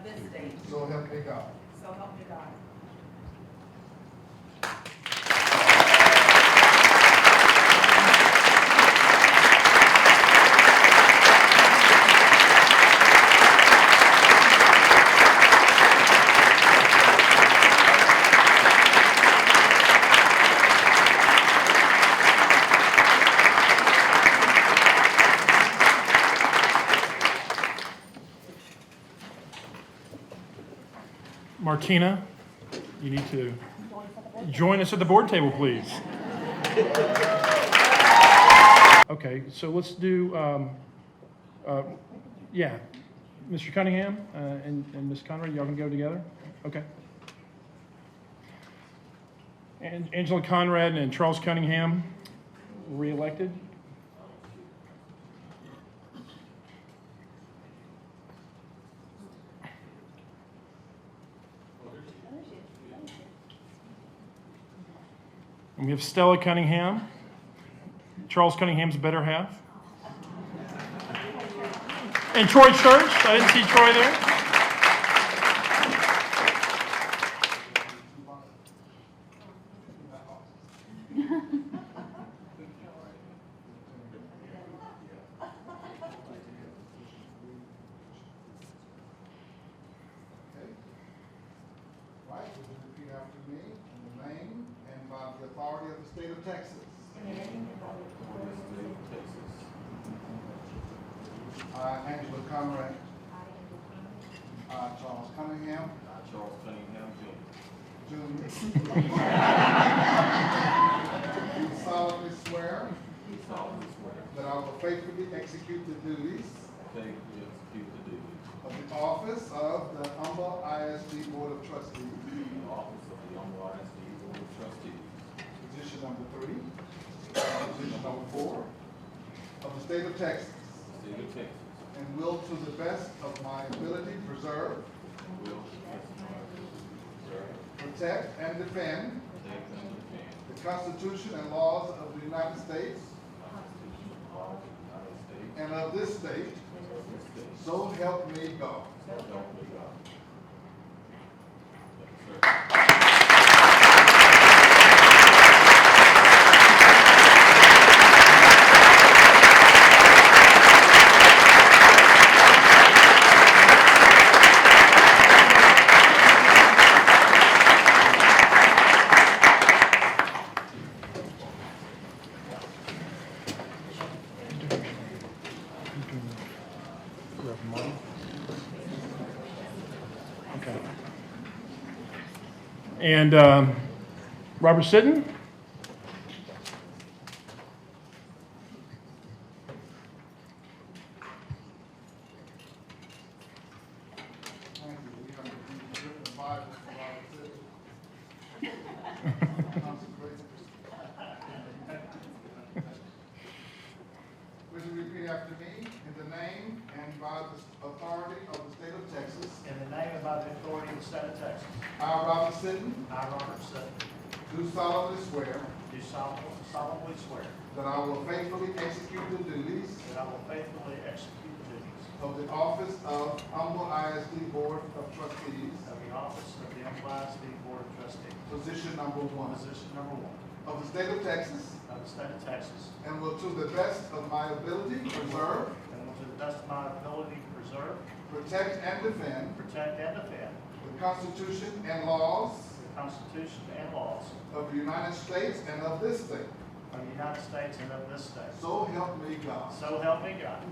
this state. So help me God. So help me God. Martina, you need to join us at the board table, please. Okay, so let's do, yeah, Mr. Cunningham and Ms. Conrad, y'all can go together? Okay. And Angela Conrad and Charles Cunningham, re-elected. And we have Stella Cunningham, Charles Cunningham's better half. And Troy Church, I didn't see Troy there. Right, would you repeat after me in the name and by the authority of the state of Texas? I, Angela Conrad. I, Charles Cunningham. Charles Cunningham, Jr. Do solemnly swear do solemnly swear that I will faithfully execute the duties faithfully execute the duties of the office of the humble ISD Board of Trustees, of the office of the Young ISD Board of Trustees, position number 3, position number 4, of the state of Texas, state of Texas, and will to the best of my ability preserve, and will to the best of my ability preserve, protect, and defend protect, and defend the Constitution and laws of the United States the Constitution and laws of the United States and of this state, and of this state, so help me God. so help me God. Thank you, sir. Okay. And Robert Sitton? Thank you. We have the Bible for Robert Sitton. Consecrated. Would you repeat after me in the name and by the authority of the state of Texas? In the name and by the authority of the state of Texas, I, Robert Sitton, I, Robert Sutton, do solemnly swear do solemnly swear that I will faithfully execute the duties that I will faithfully execute the duties of the office of humble ISD Board of Trustees, of the office of the ISD Board of Trustees, position number 1, position number 1, of the state of Texas, of the state of Texas, and will to the best of my ability preserve, and will to the best of my ability preserve, protect, and defend protect, and defend the Constitution and laws the Constitution and laws of the United States and of this state. of the United States and of this state. So help me God. So help me God.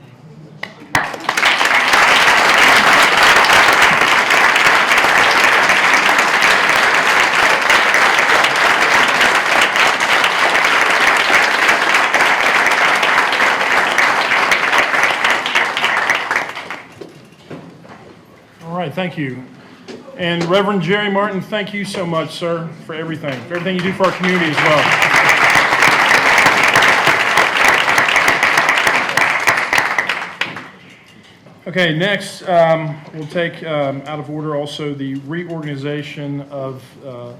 All right, thank you. And Reverend Jerry Martin, thank you so much, sir, for everything you do for our community as well. Okay, next, we'll take out of order also the reorganization of, yeah,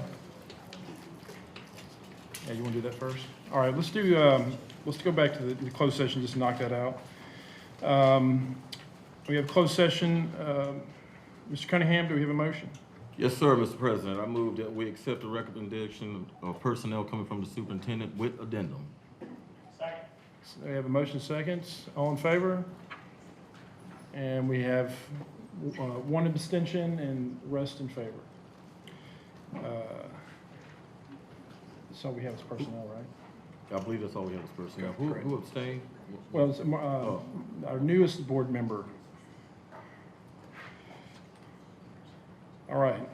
you want to do that first? All right, let's go back to the closed session, just knock that out. We have closed session Mr. Cunningham, do we have a motion? Yes, sir, Mr. President. I move that we accept the recommendation of personnel coming from the superintendent with addendum. Second. So we have a motion seconds. All in favor? And we have one abstention and rest in favor. So we have as personnel, right? I believe that's all we have as personnel. Correct. Who abstained? Well, it's, our newest board member. All right.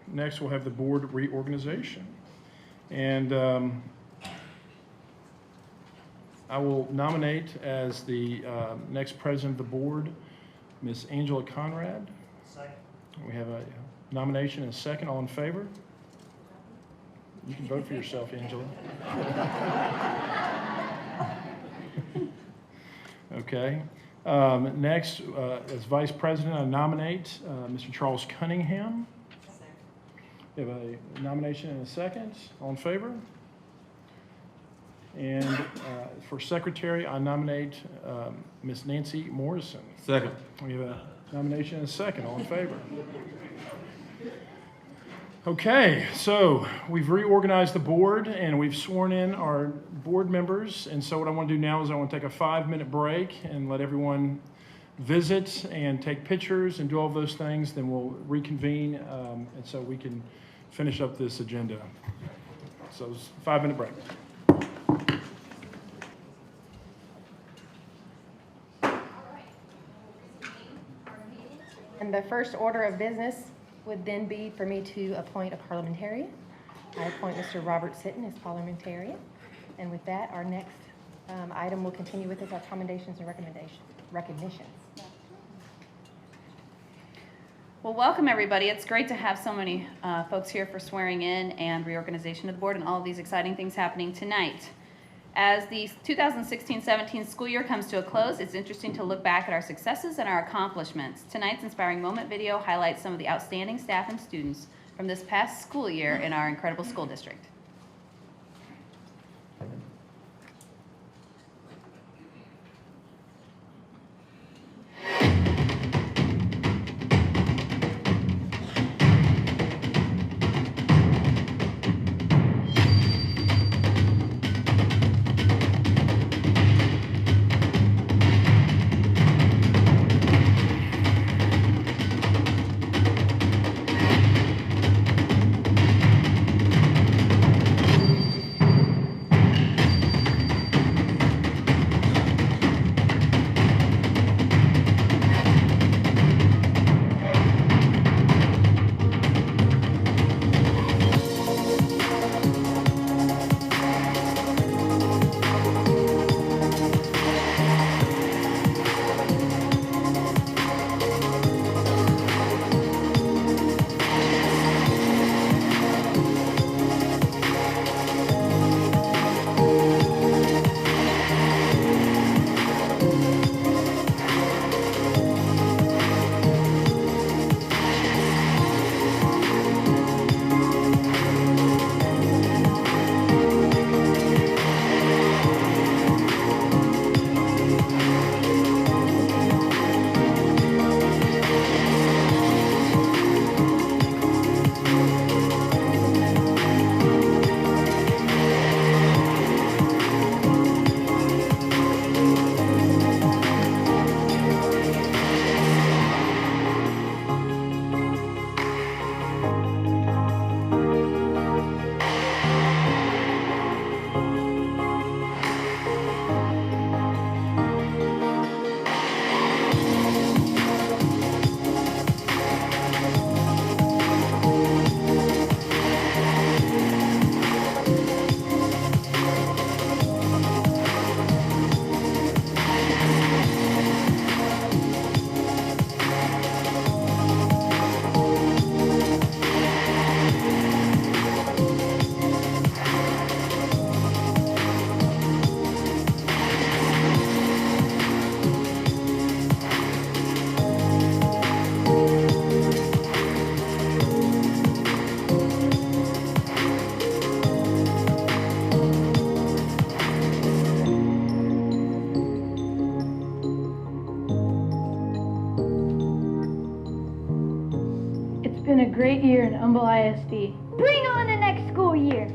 Next, we'll have the board reorganization. And I will nominate as the next president of the board, Ms. Angela Conrad. Second. We have a nomination and a second. All in favor? You can vote for yourself, Angela. Okay. Next, as vice president, I nominate Mr. Charles Cunningham. We have a nomination and a second. All in favor? And for secretary, I nominate Ms. Nancy Morrison. Second. We have a nomination and a second. All in favor? Okay, so we've reorganized the board and we've sworn in our board members. And so what I want to do now is I want to take a 5-minute break and let everyone visit and take pictures and do all those things. Then we'll reconvene and so we can finish up this agenda. So it's a 5-minute break. And the first order of business would then be for me to appoint a parliamentarian. I appoint Mr. Robert Sitton as parliamentarian. And with that, our next item we'll continue with is our commendations and recognitions. Well, welcome everybody. It's great to have so many folks here for swearing in and reorganization of the board and all of these exciting things happening tonight. As the 2016-17 school year comes to a close, it's interesting to look back at our successes and our accomplishments. Tonight's Inspiring Moment video highlights some of the outstanding staff and students from this past school year in our incredible school district. been a great year in Humble ISD. Bring on the next school year.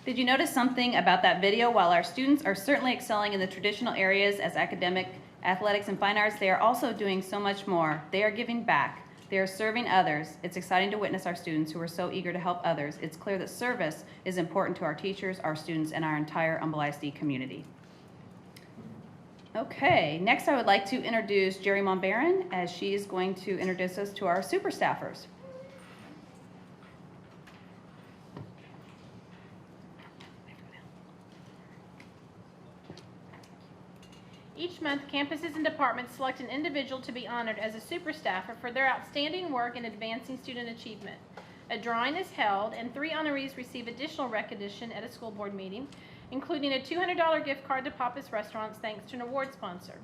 Did you notice something about that video? While our students are certainly excelling in the traditional areas as academic, athletics, and fine arts, they are also doing so much more. They are giving back. They are serving others. It's exciting to witness our students who are so eager to help others. It's clear that service is important to our teachers, our students, and our entire Humble ISD community. Okay, next I would like to introduce Jerry Monbaron as she is going to introduce us to our super staffers. Each month, campuses and departments select an individual to be honored as a super staffer for their outstanding work in advancing student achievement. A drawing is held, and 3 honorees receive additional recognition at a school board meeting, including a $200 gift card to Papa's Restaurants thanks to an award sponsor.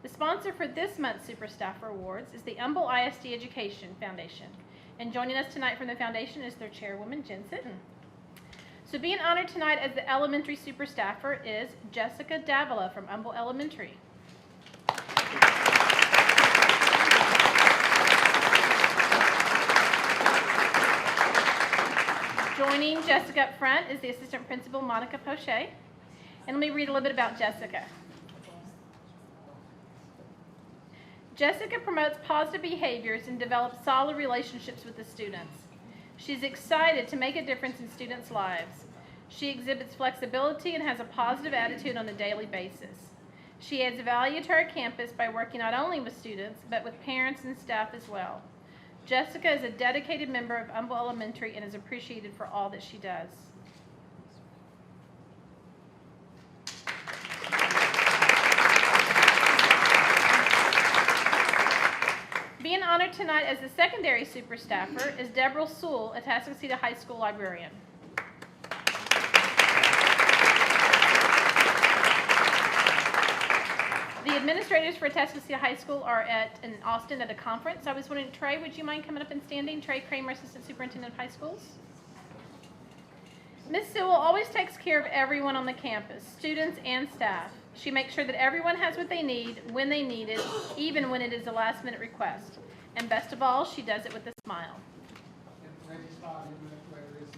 The sponsor for this month's Super Staffer Awards is the Humble ISD Education Foundation. And joining us tonight from the foundation is their chairwoman, Jen Sitton. So being honored tonight as the elementary super staffer is Jessica Davila from Humble Elementary. Joining Jessica up front is the assistant principal, Monica Poche. And let me read a little bit about Jessica. Jessica promotes positive behaviors and develops solid relationships with the students. She's excited to make a difference in students' lives. She exhibits flexibility and has a positive attitude on a daily basis. She adds value to our campus by working not only with students, but with parents and staff as well. Jessica is a dedicated member of Humble Elementary and is appreciated for all that she does. Being honored tonight as the secondary super staffer is Deborah Sewell, a Atascocita High School librarian. The administrators for Atascocita High School are in Austin at a conference. I was wondering, Trey, would you mind coming up and standing? Trey Kramer, Assistant Superintendent of High Schools. Ms. Sewell always takes care of everyone on the campus, students and staff. She makes sure that everyone has what they need when they need it, even when it is a last-minute request. And best of all, she does it with a smile.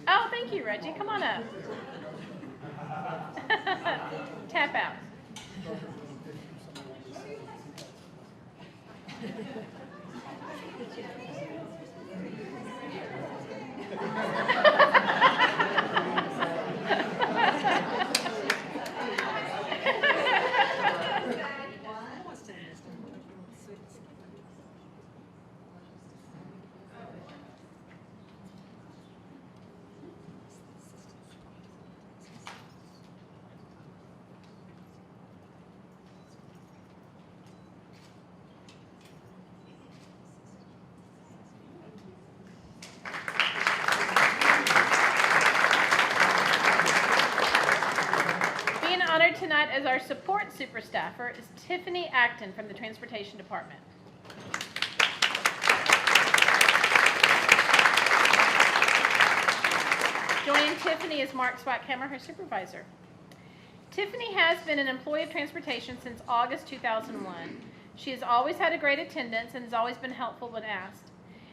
Oh, thank you, Reggie. Come on up. Tap out. Tonight as our support super staffer is Tiffany Acton from the Transportation Department. Joining Tiffany is Mark Swackhammer, her supervisor. Tiffany has been an employee of transportation since August 2001. She has always had a great attendance and has always been helpful when asked.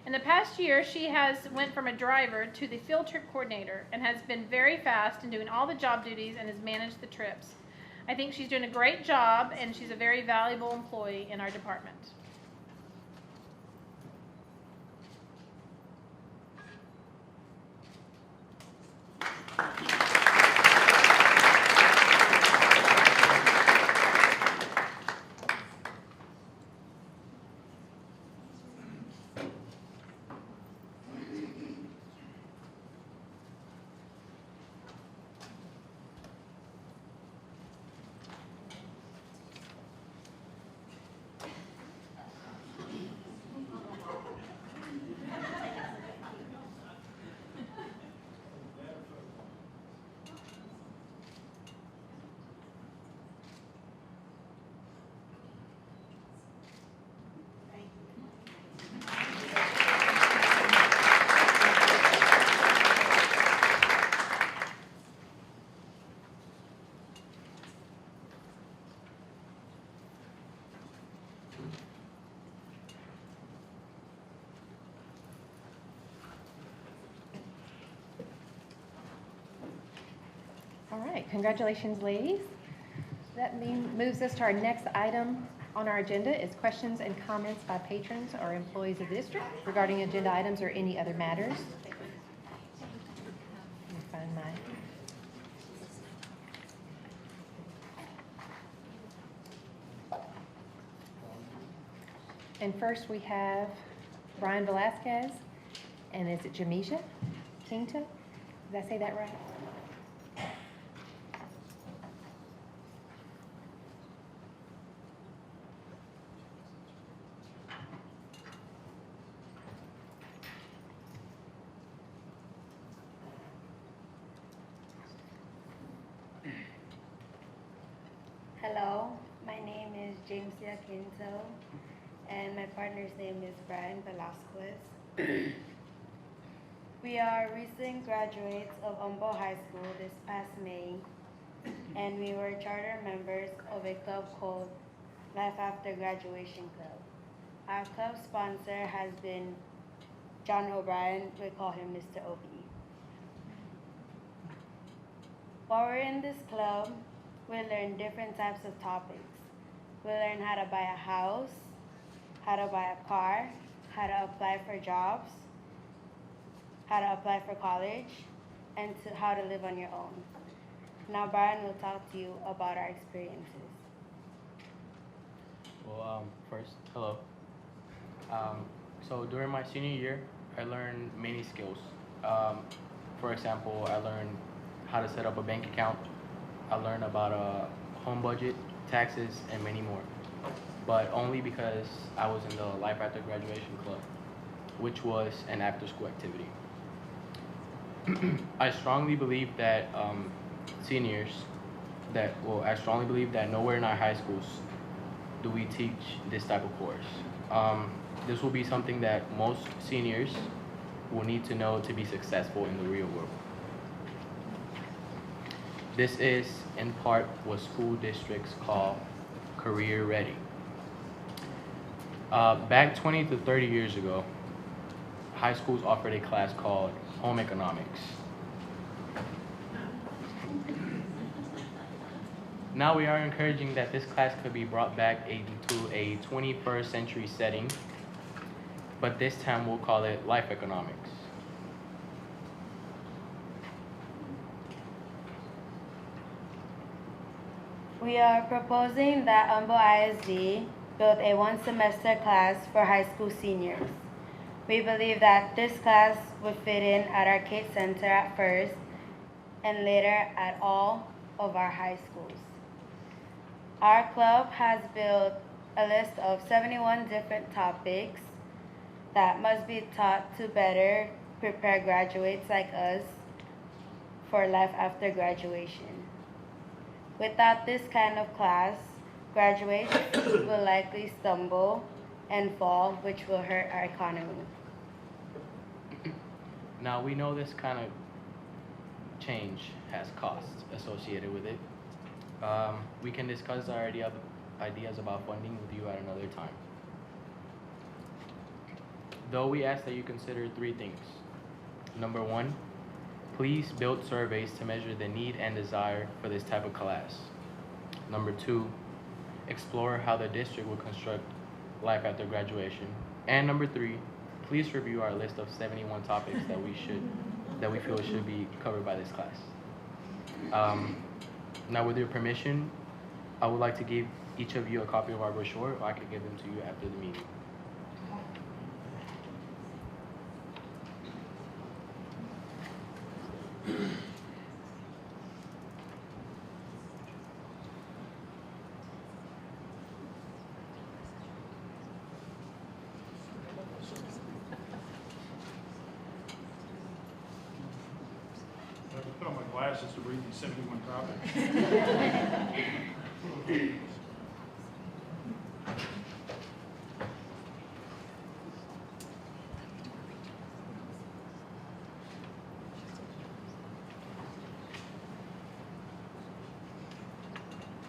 In the past year, she has went from a driver to the field trip coordinator and has been very fast in doing all the job duties and has managed the trips. I think she's doing a great job, and she's a very valuable employee in our department. All right, congratulations, ladies. That moves us to our next item on our agenda is questions and comments by patrons or employees of the district regarding agenda items or any other matters. Let me find my... And first we have Brian Velasquez, and is it Jamisha Kingta? Did I say that right? Hello, my name is Jamesia Quinto, and my partner's name is Brian Velasquez. We are recent graduates of Humboldt High School this past May, and we were charter members of a club called Life After Graduation Club. Our club sponsor has been John O'Brien. We call him Mr. OB. While we're in this club, we learn different types of topics. We learn how to buy a house, how to buy a car, how to apply for jobs, how to apply for college, and how to live on your own. Now Brian will talk to you about our experiences. Well, first, hello. So during my senior year, I learned many skills. For example, I learned how to set up a bank account. I learned about a home budget, taxes, and many more. But only because I was in the Life After Graduation Club, which was an after-school activity. I strongly believe that I strongly believe that nowhere in our high schools do we teach this type of course. This will be something that most seniors will need to know to be successful in the real world. This is, in part, what school districts call career ready. Back 20 to 30 years ago, high schools offered a class called home economics. Now we are encouraging that this class could be brought back into a 21st century setting, but this time we'll call it life economics. We are proposing that Humboldt ISD build a one-semester class for high school seniors. We believe that this class would fit in at our Cape Center at first and later at all of our high schools. Our club has built a list of 71 different topics that must be taught to better prepare graduates like us for life after graduation. Without this kind of class, graduates will likely stumble and fall, which will hurt our economy. Now we know this kind of change has costs associated with it. We can discuss our ideas about funding with you at another time. Though we ask that you consider 3 things. Number 1, please build surveys to measure the need and desire for this type of class. Number 2, explore how the district will construct life after graduation. And number 3, please review our list of 71 topics that we feel should be covered by this class. Now, with your permission, I would like to give each of you a copy of our brochure, or I could give them to you after the meeting. I have to put on my glasses to read these 71 topics.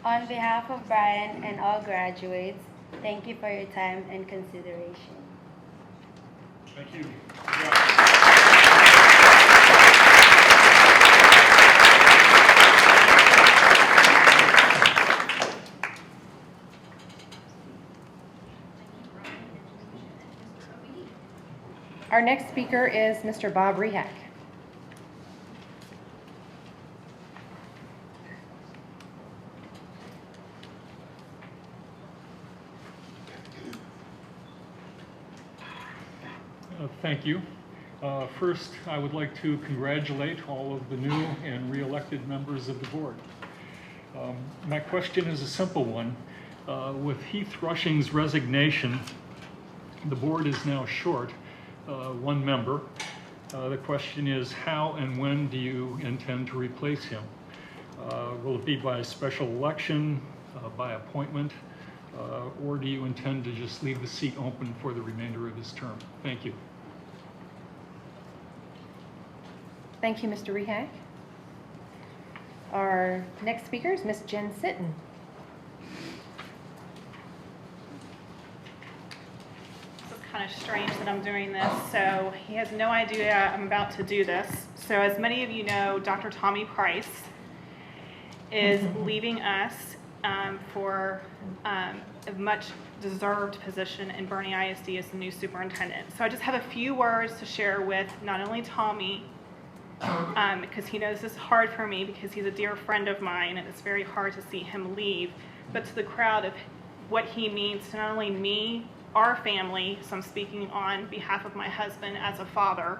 On behalf of Brian and all graduates, thank you for your time and consideration. Thank you. Yeah. next speaker is Mr. Bob Rehack. Thank you. First, I would like to congratulate all of the new and re-elected members of the board. My question is a simple one. With Heath Rushing's resignation, the board is now short one member. The question is, how and when do you intend to replace him? Will it be by a special election, by appointment, or do you intend to just leave the seat open for the remainder of his term? Thank you. Thank you, Mr. Rehack. Our next speaker is Ms. Jen Sitton. It's kind of strange that I'm doing this, so he has no idea I'm about to do this. So as many of you know, Dr. Tommy Price is leaving us for a much deserved position in Bernie ISD as the new superintendent. So I just have a few words to share with not only Tommy, because he knows this is hard for me because he's a dear friend of mine and it's very hard to see him leave, but to the crowd of what he means to not only me, our family, so I'm speaking on behalf of my husband as a father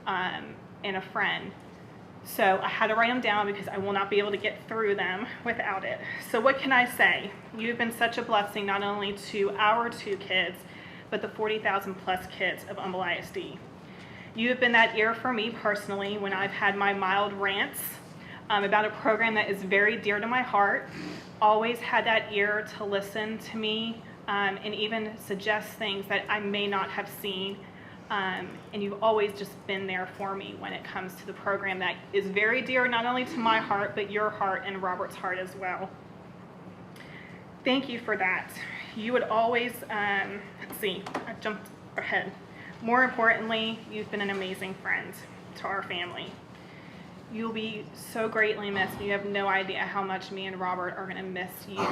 and a friend. So I had to write them down because I will not be able to get through them without it. So what can I say? You've been such a blessing not only to our 2 kids, but the 40,000 plus kids of Humble ISD. You have been that ear for me personally when I've had my mild rants about a program that is very dear to my heart. Always had that ear to listen to me and even suggest things that I may not have seen. And you've always just been there for me when it comes to the program that is very dear not only to my heart, but your heart and Robert's heart as well. Thank you for that. You would always, let's see, I jumped ahead. More importantly, you've been an amazing friend to our family. You'll be so greatly missed. You have no idea how much me and Robert are going to miss you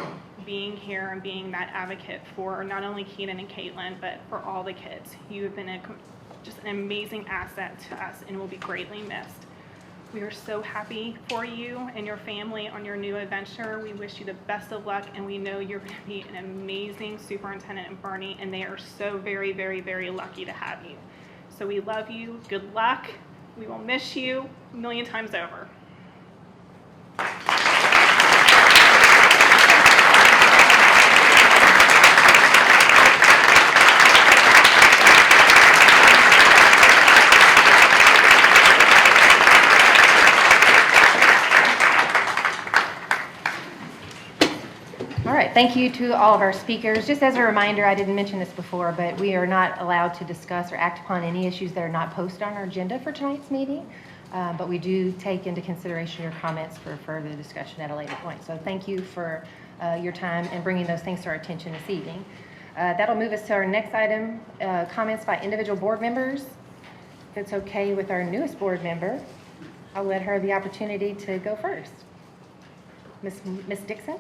being here and being that advocate for not only Keenan and Caitlin, but for all the kids. You have been just an amazing asset to us and will be greatly missed. We are so happy for you and your family on your new adventure. We wish you the best of luck, and we know you're going to be an amazing superintendent in Bernie, and they are so very, very, very lucky to have you. So we love you. Good luck. We will miss you a million times over. All right, thank you to all of our speakers. Just as a reminder, I didn't mention this before, but we are not allowed to discuss or act upon any issues that are not posted on our agenda for tonight's meeting, but we do take into consideration your comments for further discussion at a later point. So thank you for your time and bringing those things to our attention this evening. That'll move us to our next item, comments by individual board members. If it's okay with our newest board member, I'll let her the opportunity to go first. Ms. Dixon?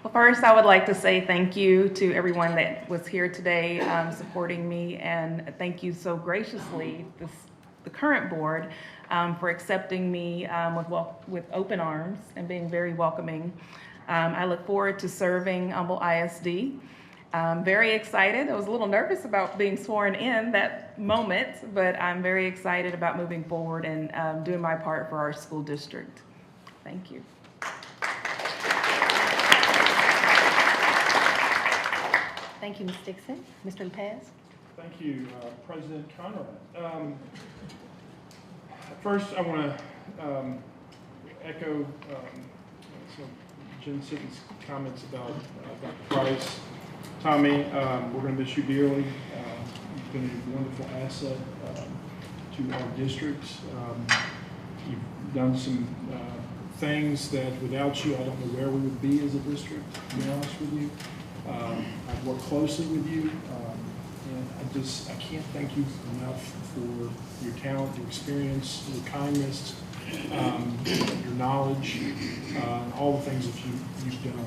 Well, first, I would like to say thank you to everyone that was here today supporting me, and thank you so graciously, the current board, for accepting me with open arms and being very welcoming. I look forward to serving Humble ISD. I'm very excited. I was a little nervous about being sworn in that moment, but I'm very excited about moving forward and doing my part for our school district. Thank you. Thank you, Ms. Dixon. Mr. Lopez? Thank you, President Conrad. First, I want to echo Jen Sitton's comments about Dr. Price. Tommy, we're going to miss you dearly. You've been a wonderful asset to our district. You've done some things that without you, I don't know where we would be as a district, to be honest with you. I've worked closely with you, and I can't thank you enough for your talent, your experience, your kindness, your knowledge, all the things that you've done.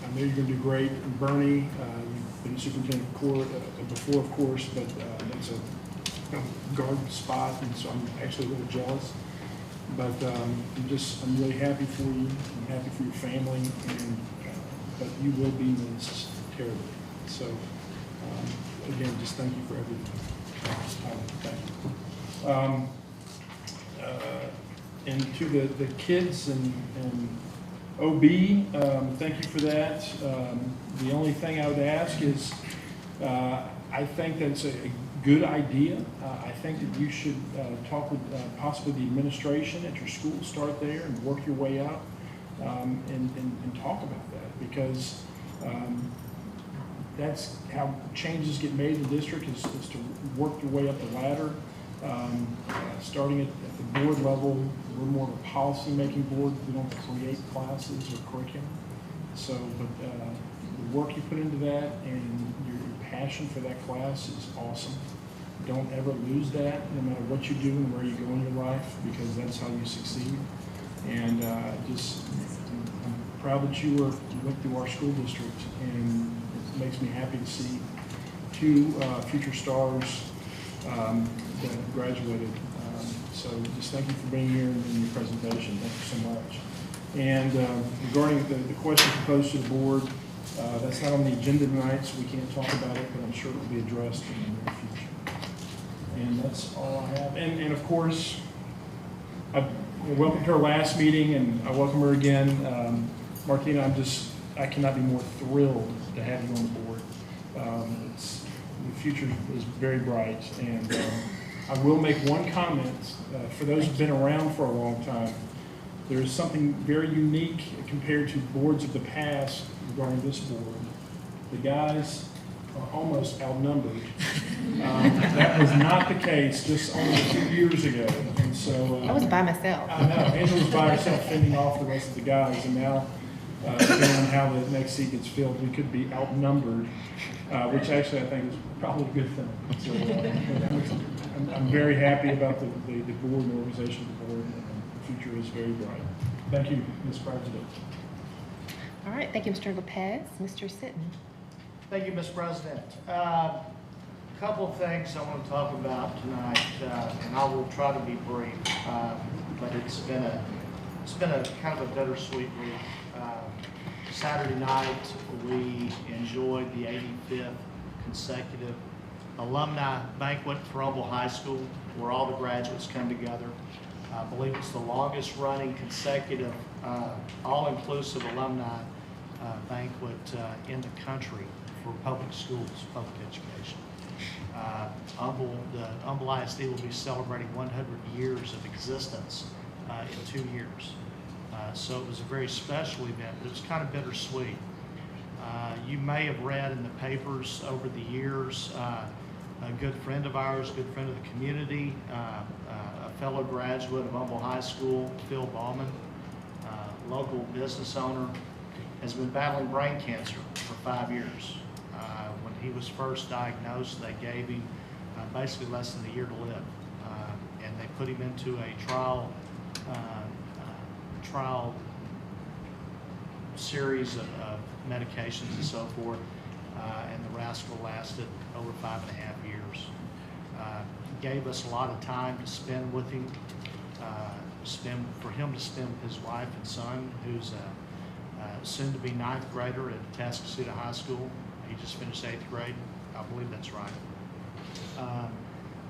I know you're going to do great. And Bernie, you've been superintendent before, of course, but that's a guard spot, and so I'm actually a little jealous. But I'm really happy for you. I'm happy for your family, and but you will be missed terribly. So again, just thank you for everything. Thank you. And to the kids and OB, thank you for that. The only thing I would ask is, I think that's a good idea. I think that you should talk with possibly the administration at your school, start there and work your way up, and talk about that, because that's how changes get made in the district, is to work your way up the ladder. Starting at the board level, we're more of a policy-making board. We don't create classes or curriculum. So, but the work you put into that and your passion for that class is awesome. Don't ever lose that, no matter what you do and where you go in your life, because that's how you succeed. And I'm proud that you went through our school district, and it makes me happy to see two future stars that graduated. So just thank you for being here and your presentation. Thank you so much. And regarding the question proposed to the board, that's not on the agenda tonight, so we can't talk about it, but I'm sure it will be addressed in the near future. And that's all I have. And of course, I welcomed her last meeting, and I welcome her again. Martina, I cannot be more thrilled to have you on the board. The future is very bright, and I will make one comment. For those who've been around for a long time, there is something very unique compared to boards of the past regarding this board. The guys are almost outnumbered. That was not the case just only a few years ago. And so I was by myself. I know. Angela was by herself fending off the rest of the guys, and now, depending on how the next seat gets filled, we could be outnumbered, which actually I think is probably a good thing. So I'm very happy about the board and the organization of the board, and the future is very bright. Thank you, Ms. President. All right, thank you, Mr. Lopez. Mr. Sitton. Thank you, Ms. President. A couple of things I want to talk about tonight, and I will try to be brief, but it's been a kind of a bittersweet week. Saturday night, we enjoyed the 85th consecutive alumni banquet for Humble High School, where all the graduates come together. I believe it's the longest running consecutive all-inclusive alumni banquet in the country for public schools, public education. The Humble ISD will be celebrating 100 years of existence in 2 years. So it was a very special event, but it was kind of bittersweet. You may have read in the papers over the years, a good friend of ours, good friend of the community, a fellow graduate of Humble High School, Phil Bauman, local business owner, has been battling brain cancer for 5 years. When he was first diagnosed, they gave him basically less than a year to live, and they put him into a trial series of medications and so forth, and the rascal lasted over 5.5 years. Gave us a lot of time to spend with him, for him to spend with his wife and son, who's a soon-to-be 9th grader at Tascasita High School. He just finished 8th grade. I believe that's right.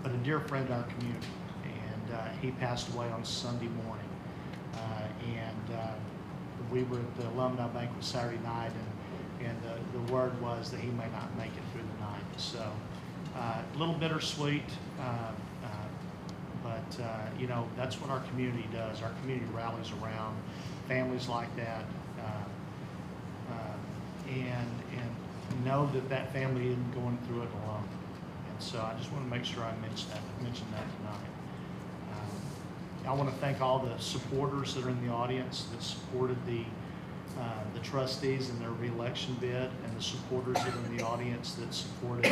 But a dear friend of our community, and he passed away on Sunday morning. We were at the alumni banquet Saturday night, and the word was that he may not make it through the night. So a little bittersweet, but you know, that's what our community does. Our community rallies around families like that, and know that family isn't going through it alone. And so I just want to make sure I mention that tonight. I want to thank all the supporters that are in the audience that supported the trustees in their re-election bid, and the supporters that are in the audience that supported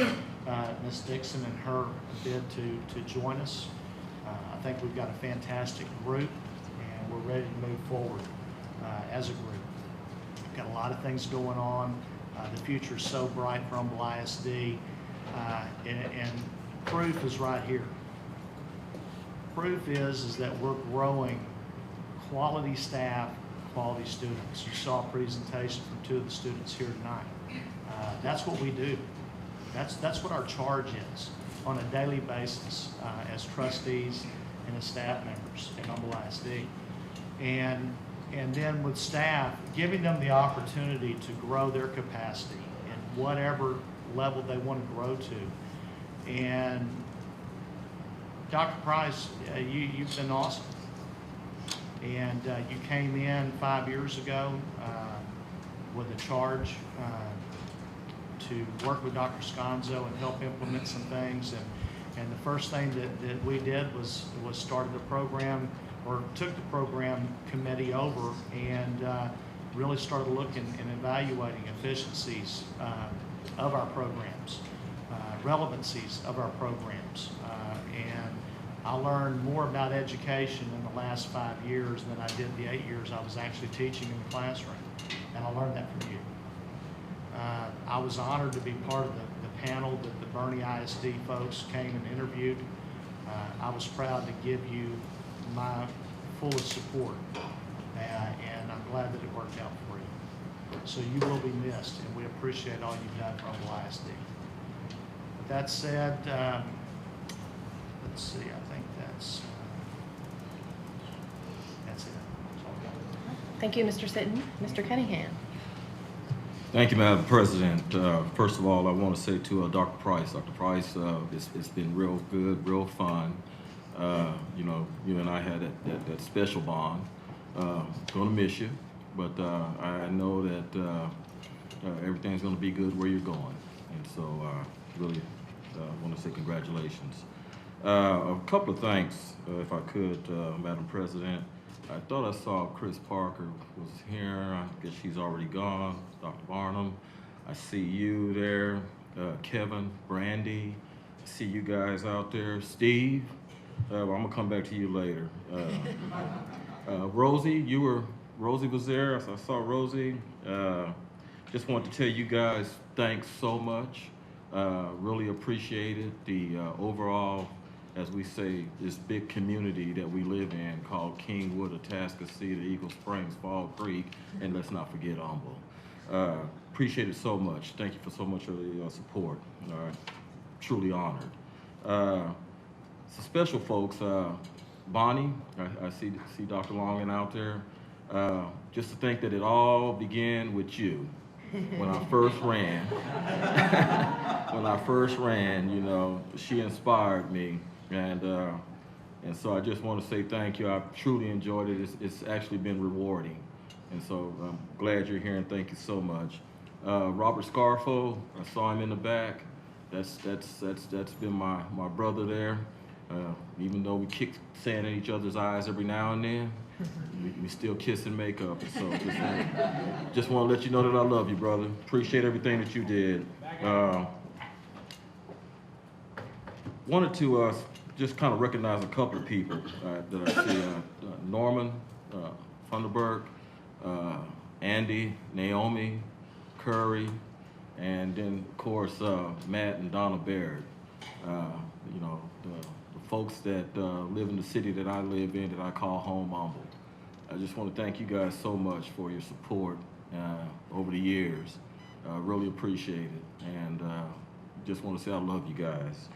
Ms. Dixon and her bid to join us. I think we've got a fantastic group, and we're ready to move forward as a group. got a lot of things going on. The future is so bright for Humble ISD, and proof is right here. Proof is that we're growing quality staff, quality students. You saw a presentation from 2 of the students here tonight. That's what we do. That's what our charge is on a daily basis as trustees and as staff members at Humble ISD. And then with staff, giving them the opportunity to grow their capacity in whatever level they want to grow to. And Dr. Price, you've been awesome. And you came in 5 years ago with a charge to work with Dr. Sconzo and help implement some things. And the first thing that we did was started a program, or took the program committee over and really started looking and evaluating efficiencies of our programs, relevancies of our programs. And I learned more about education in the last 5 years than I did the 8 years I was actually teaching in the classroom. And I learned that from you. I was honored to be part of the panel that the Bernie ISD folks came and interviewed. I was proud to give you my fullest support, and I'm glad that it worked out for you. So you will be missed, and we appreciate all you've done for Humble ISD. With that said, let's see, I think that's it. That's all I've got. Thank you, Mr. Sitton. Mr. Cunningham. Thank you, Madam President. First of all, I want to say to Dr. Price, it's been real good, real fun. You know, you and I had that special bond. Gonna miss you, but I know that everything's gonna be good where you're going. And so really want to say congratulations. A couple of things, if I could, Madam President. I thought I saw Chris Parker was here. I guess she's already gone. Dr. Barnum, I see you there. Kevin, Brandy, I see you guys out there. Steve, I'm gonna come back to you later. Rosie, Rosie was there. I saw Rosie. Just want to tell you guys thanks so much. Really appreciated the overall, as we say, this big community that we live in called Kingwood, Atascocita, Eagle Springs, Fall Creek, and let's not forget Humble. Appreciate it so much. Thank you for so much of your support. Truly honored. So special folks, Bonnie, I see Dr. Longin out there. Just to think that it all began with you. When I first ran, you know, she inspired me. And so I just want to say thank you. I truly enjoyed it. It's actually been rewarding. And so I'm glad you're here and thank you so much. Robert Scarfo, I saw him in the back. That's been my brother there. Even though we kick sand in each other's eyes every now and then, we still kiss and make up. So just want to let you know that I love you, brother. Appreciate everything that you did. Wanted to just kind of recognize a couple of people that I see. Norman Funderburg, Andy, Naomi, Curry, and then of course Matt and Donna Baird. You know, the folks that live in the city that I live in, that I call home, Humble. I just want to thank you guys so much for your support over the years. Really appreciate it, and just want to say I love you guys.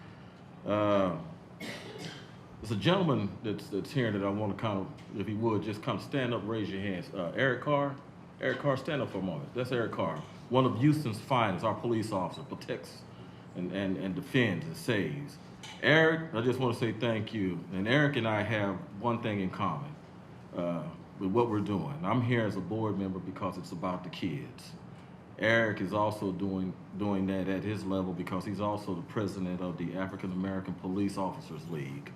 There's a gentleman that's here that I want to kind of, if he would, just kind of stand up, raise your hands. Eric Carr. Eric Carr, stand up for a moment. That's Eric Carr, one of Houston's finest, our police officer, protects and defends and saves. Eric, I just want to say thank you. And Eric and I have one thing in common with what we're doing. I'm here as a board member because it's about the kids. Eric is also doing that at his level because he's also the president of the African American Police Officers League.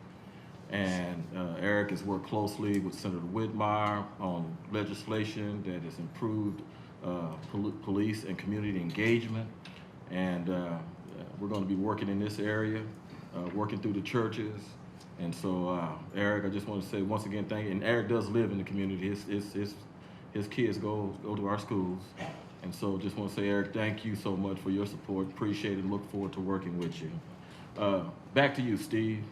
And Eric has worked closely with Senator Whitmire on legislation that has improved police and community engagement. And we're going to be working in this area, working through the churches. And so, Eric, I just want to say once again, thank you. And Eric does live in the community. his kids go to our schools. And so just want to say, Eric, thank you so much for your support. Appreciate it and look forward to working with you. Back to you, Steve.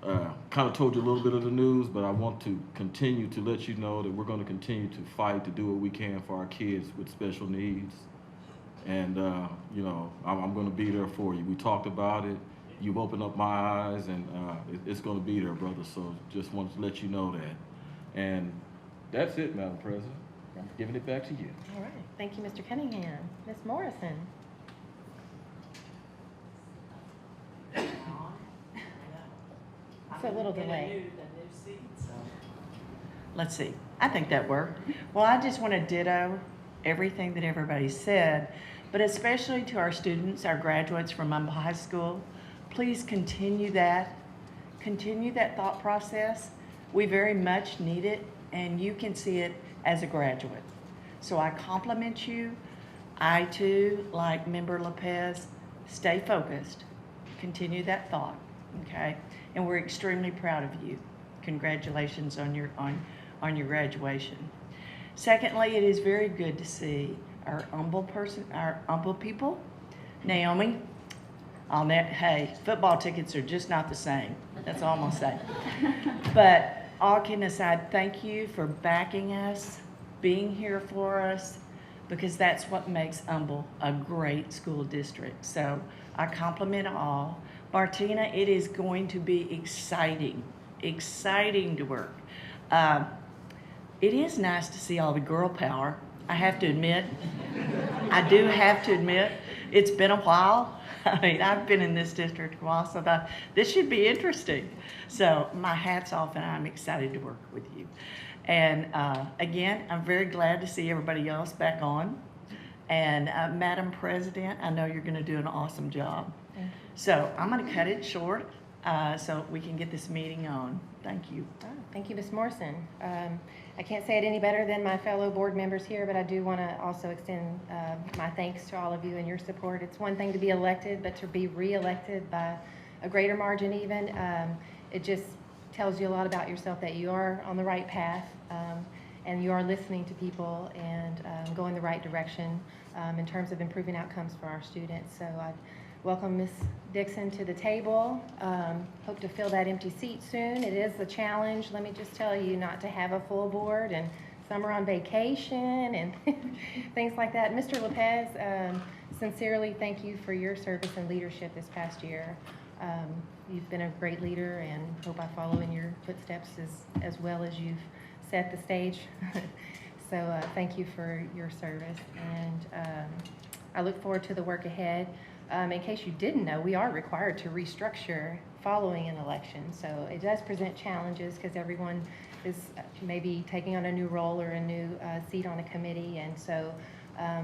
Kind of told you a little bit of the news, but I want to continue to let you know that we're going to continue to fight to do what we can for our kids with special needs. And, you know, I'm going to be there for you. We talked about it. You've opened up my eyes, and it's going to be there, brother. So just wanted to let you know that. And that's it, Madam President. I'm giving it back to you. All right. Thank you, Mr. Cunningham. Ms. Morrison. It's a little delay. Let's see. I think that worked. Well, I just want to ditto everything that everybody said, but especially to our students, our graduates from Humble High School, please continue that thought process. We very much need it, and you can see it as a graduate. So I compliment you. I too, like Member Lopez, stay focused. Continue that thought, okay? And we're extremely proud of you. Congratulations on your graduation. Secondly, it is very good to see our humble people. Naomi, hey, football tickets are just not the same. That's all I'm gonna say. But all kidding aside, thank you for backing us, being here for us, because that's what makes Humble a great school district. So I compliment all. Martina, it is going to be exciting to work. It is nice to see all the girl power. I have to admit, I do have to admit, it's been a while. I mean, I've been in this district a while, so I thought this should be interesting. So my hat's off, and I'm excited to work with you. And again, I'm very glad to see everybody else back on. And Madam President, I know you're going to do an awesome job. Thank you. So I'm going to cut it short so we can get this meeting on. Thank you. Oh, thank you, Ms. Morrison. I can't say it any better than my fellow board members here, but I do want to also extend my thanks to all of you and your support. It's one thing to be elected, but to be re-elected by a greater margin even, it just tells you a lot about yourself, that you are on the right path and you are listening to people and going the right direction in terms of improving outcomes for our students. So I welcome Ms. Dixon to the table. Hope to fill that empty seat soon. It is a challenge, let me just tell you, not to have a full board, and some are on vacation and things like that. Mr. Lopez, sincerely thank you for your service and leadership this past year. You've been a great leader, and hope I follow in your footsteps as well as you've set the stage. So thank you for your service, and I look forward to the work ahead. In case you didn't know, we are required to restructure following an election. So it does present challenges because everyone is maybe taking on a new role or a new seat on a committee. And so,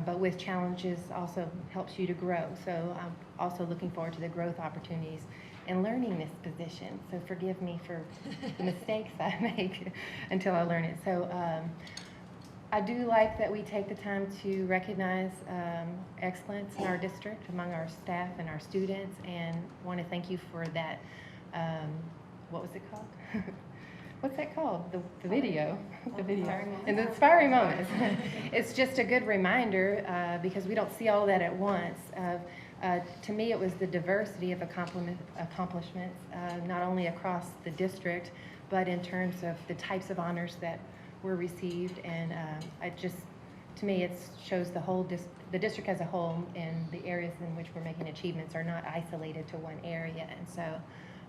but with challenges also helps you to grow. So I'm also looking forward to the growth opportunities and learning this position. So forgive me for the mistakes I make until I learn it. So I do like that we take the time to recognize excellence in our district among our staff and our students, and want to thank you for that. What was it called? What's that called? The video. The video. And the inspiring moments. It's just a good reminder because we don't see all that at once. To me, it was the diversity of accomplishments, not only across the district, but in terms of the types of honors that were received, and to me, it shows the district as a whole, and the areas in which we're making achievements are not isolated to one area, and so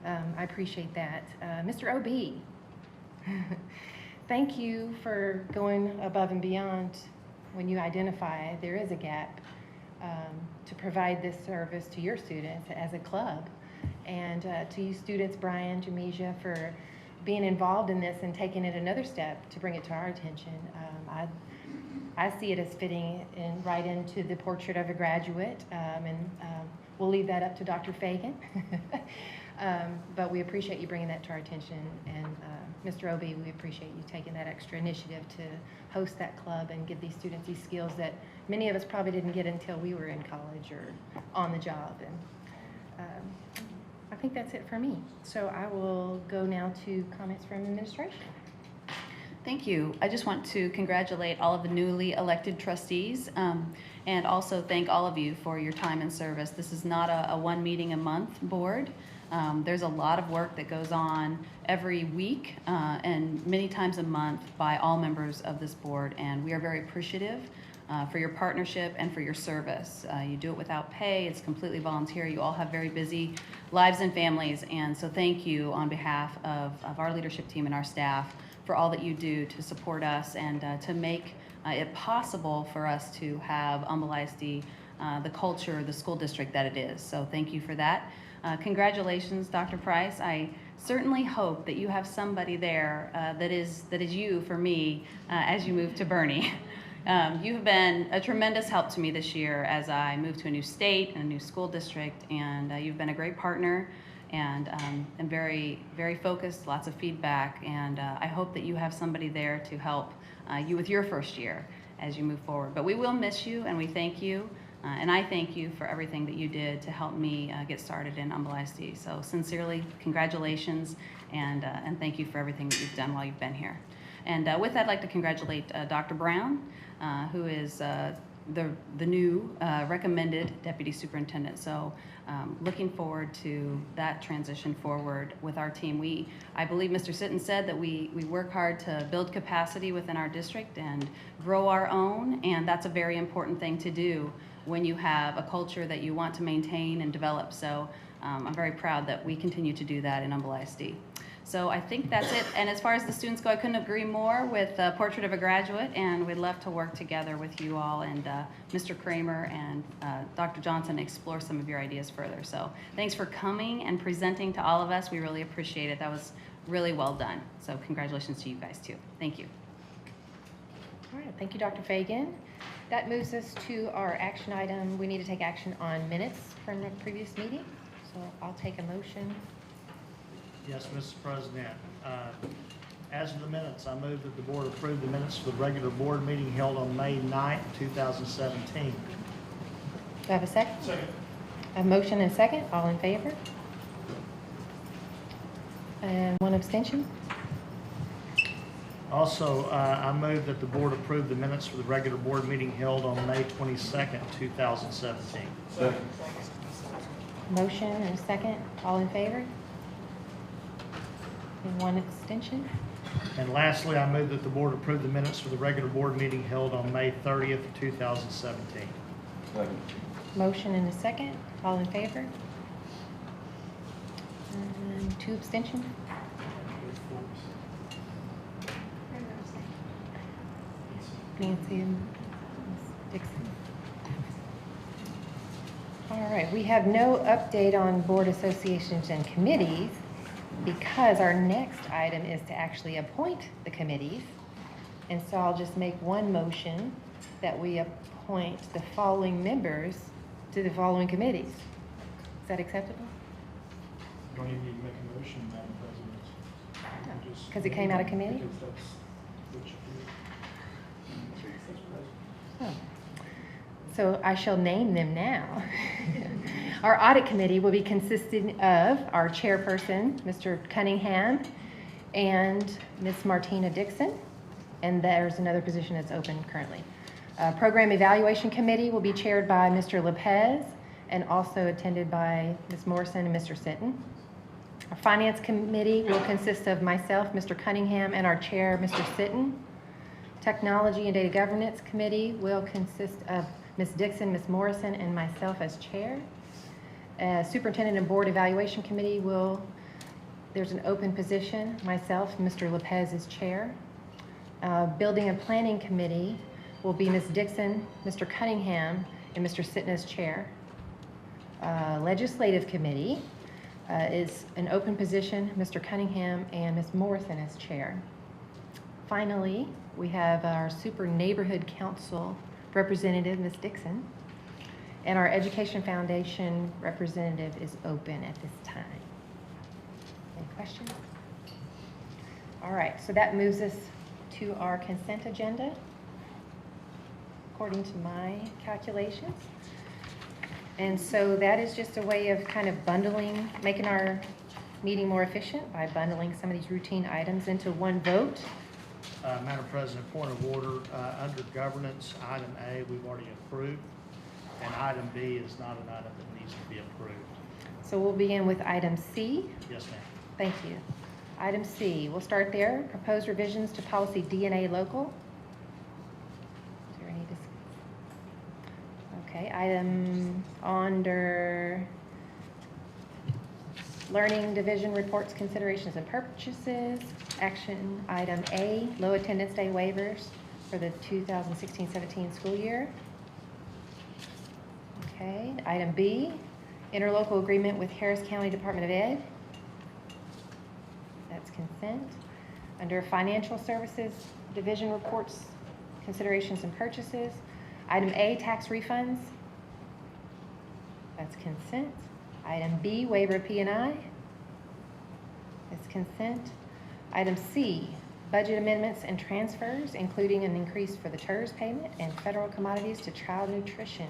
I appreciate that. Mr. O.B., thank you for going above and beyond when you identify there is a gap to provide this service to your students as a club, and to you students, Brian, Jamesia, for being involved in this and taking it another step to bring it to our attention. I see it as fitting right into the portrait of a graduate, and we'll leave that up to Dr. Fagan. But we appreciate you bringing that to our attention, and Mr. Obie, we appreciate you taking that extra initiative to host that club and give these students these skills that many of us probably didn't get until we were in college or on the job. And I think that's it for me. So I will go now to comments from administration. Thank you. I just want to congratulate all of the newly elected trustees and also thank all of you for your time and service. This is not a one meeting a month board. There's a lot of work that goes on every week and many times a month by all members of this board, and we are very appreciative for your partnership and for your service. You do it without pay. It's completely volunteer. You all have very busy lives and families, and so thank you on behalf of our leadership team and our staff for all that you do to support us and to make it possible for us to have Humble ISD, the culture, the school district that it is. So thank you for that. Congratulations, Dr. Price. I certainly hope that you have somebody there that is you for me as you move to Bernie. You've been a tremendous help to me this year as I move to a new state and a new school district, and you've been a great partner and very, very focused, lots of feedback, and I hope that you have somebody there to help you with your first year as you move forward. But we will miss you, and we thank you, and I thank you for everything that you did to help me get started in Humble ISD. So sincerely, congratulations, and thank you for everything that you've done while you've been here. And with that, I'd like to congratulate Dr. Brown, who is the new recommended deputy superintendent. So looking forward to that transition forward with our team. I believe Mr. Sitton said that we work hard to build capacity within our district and grow our own, and that's a very important thing to do when you have a culture that you want to maintain and develop. So I'm very proud that we continue to do that in Humble ISD. So I think that's it. And as far as the students go, I couldn't agree more with Portrait of a Graduate, and we'd love to work together with you all and Mr. Kramer and Dr. Johnson explore some of your ideas further. So thanks for coming and presenting to all of us. We really appreciate it. That was really well done. So congratulations to you guys too. Thank you. All right, thank you, Dr. Fagan. That moves us to our action item. We need to take action on minutes from the previous meeting. So I'll take a motion. Yes, Mrs. President. As of the minutes, I move that the board approve the minutes for the regular board meeting held on May 9th, 2017. Do I have a second? Second. A motion and a second. All in favor? And one abstention. Also, I move that the board approve the minutes for the regular board meeting held on May 22nd, 2017. Second. Motion and a second. All in favor? And one abstention. And lastly, I move that the board approve the minutes for the regular board meeting held on May 30th, 2017. Second. Motion and a second. All in favor? And two abstentions. Nancy and Ms. Dixon. All right, we have no update on board associations and committees because our next item is to actually appoint the committees. And so I'll just make one motion that we appoint the following members to the following committees. Is that acceptable? You don't even need to make a motion, Madam President. Because it came out of committee? Because that's what you do. Oh. So I shall name them now. Our audit committee will be consisting of our chairperson, Mr. Cunningham, and Ms. Martina Dixon, and there's another position that's open currently. Program evaluation committee will be chaired by Mr. Lopez and also attended by Ms. Morrison and Mr. Sitton. Our finance committee will consist of myself, Mr. Cunningham, and our chair, Mr. Sitton. Technology and data governance committee will consist of Ms. Dixon, Ms. Morrison, and myself as chair. Superintendent and board evaluation committee there's an open position. Myself, Mr. Lopez is chair. Building and planning committee will be Ms. Dixon, Mr. Cunningham, and Mr. Sitton as chair. Legislative committee is an open position, Mr. Cunningham and Ms. Morrison as chair. Finally, we have our Super Neighborhood Council representative, Ms. Dixon, and our Education Foundation representative is open at this time. Any questions? All right, so that moves us to our consent agenda, according to my calculations. And so that is just a way of kind of bundling, making our meeting more efficient by bundling some of these routine items into one vote. Madam President, point of order, under governance, item A, we've already approved, and item B is not an item that needs to be approved. So we'll begin with item C. Yes, ma'am. Thank you. Item C, we'll start there. Proposed revisions to policy DNA local. Is there any okay, item under learning division reports, considerations and purchases. Action item A, low attendance day waivers for the 2016-17 school year. Okay, item B, interlocal agreement with Harris County Department of Ed. That's consent. Under financial services division reports, considerations and purchases. Item A, tax refunds. That's consent. Item B, waiver of P&I. That's consent. Item C, budget amendments and transfers, including an increase for the TERS payment and federal commodities to child nutrition.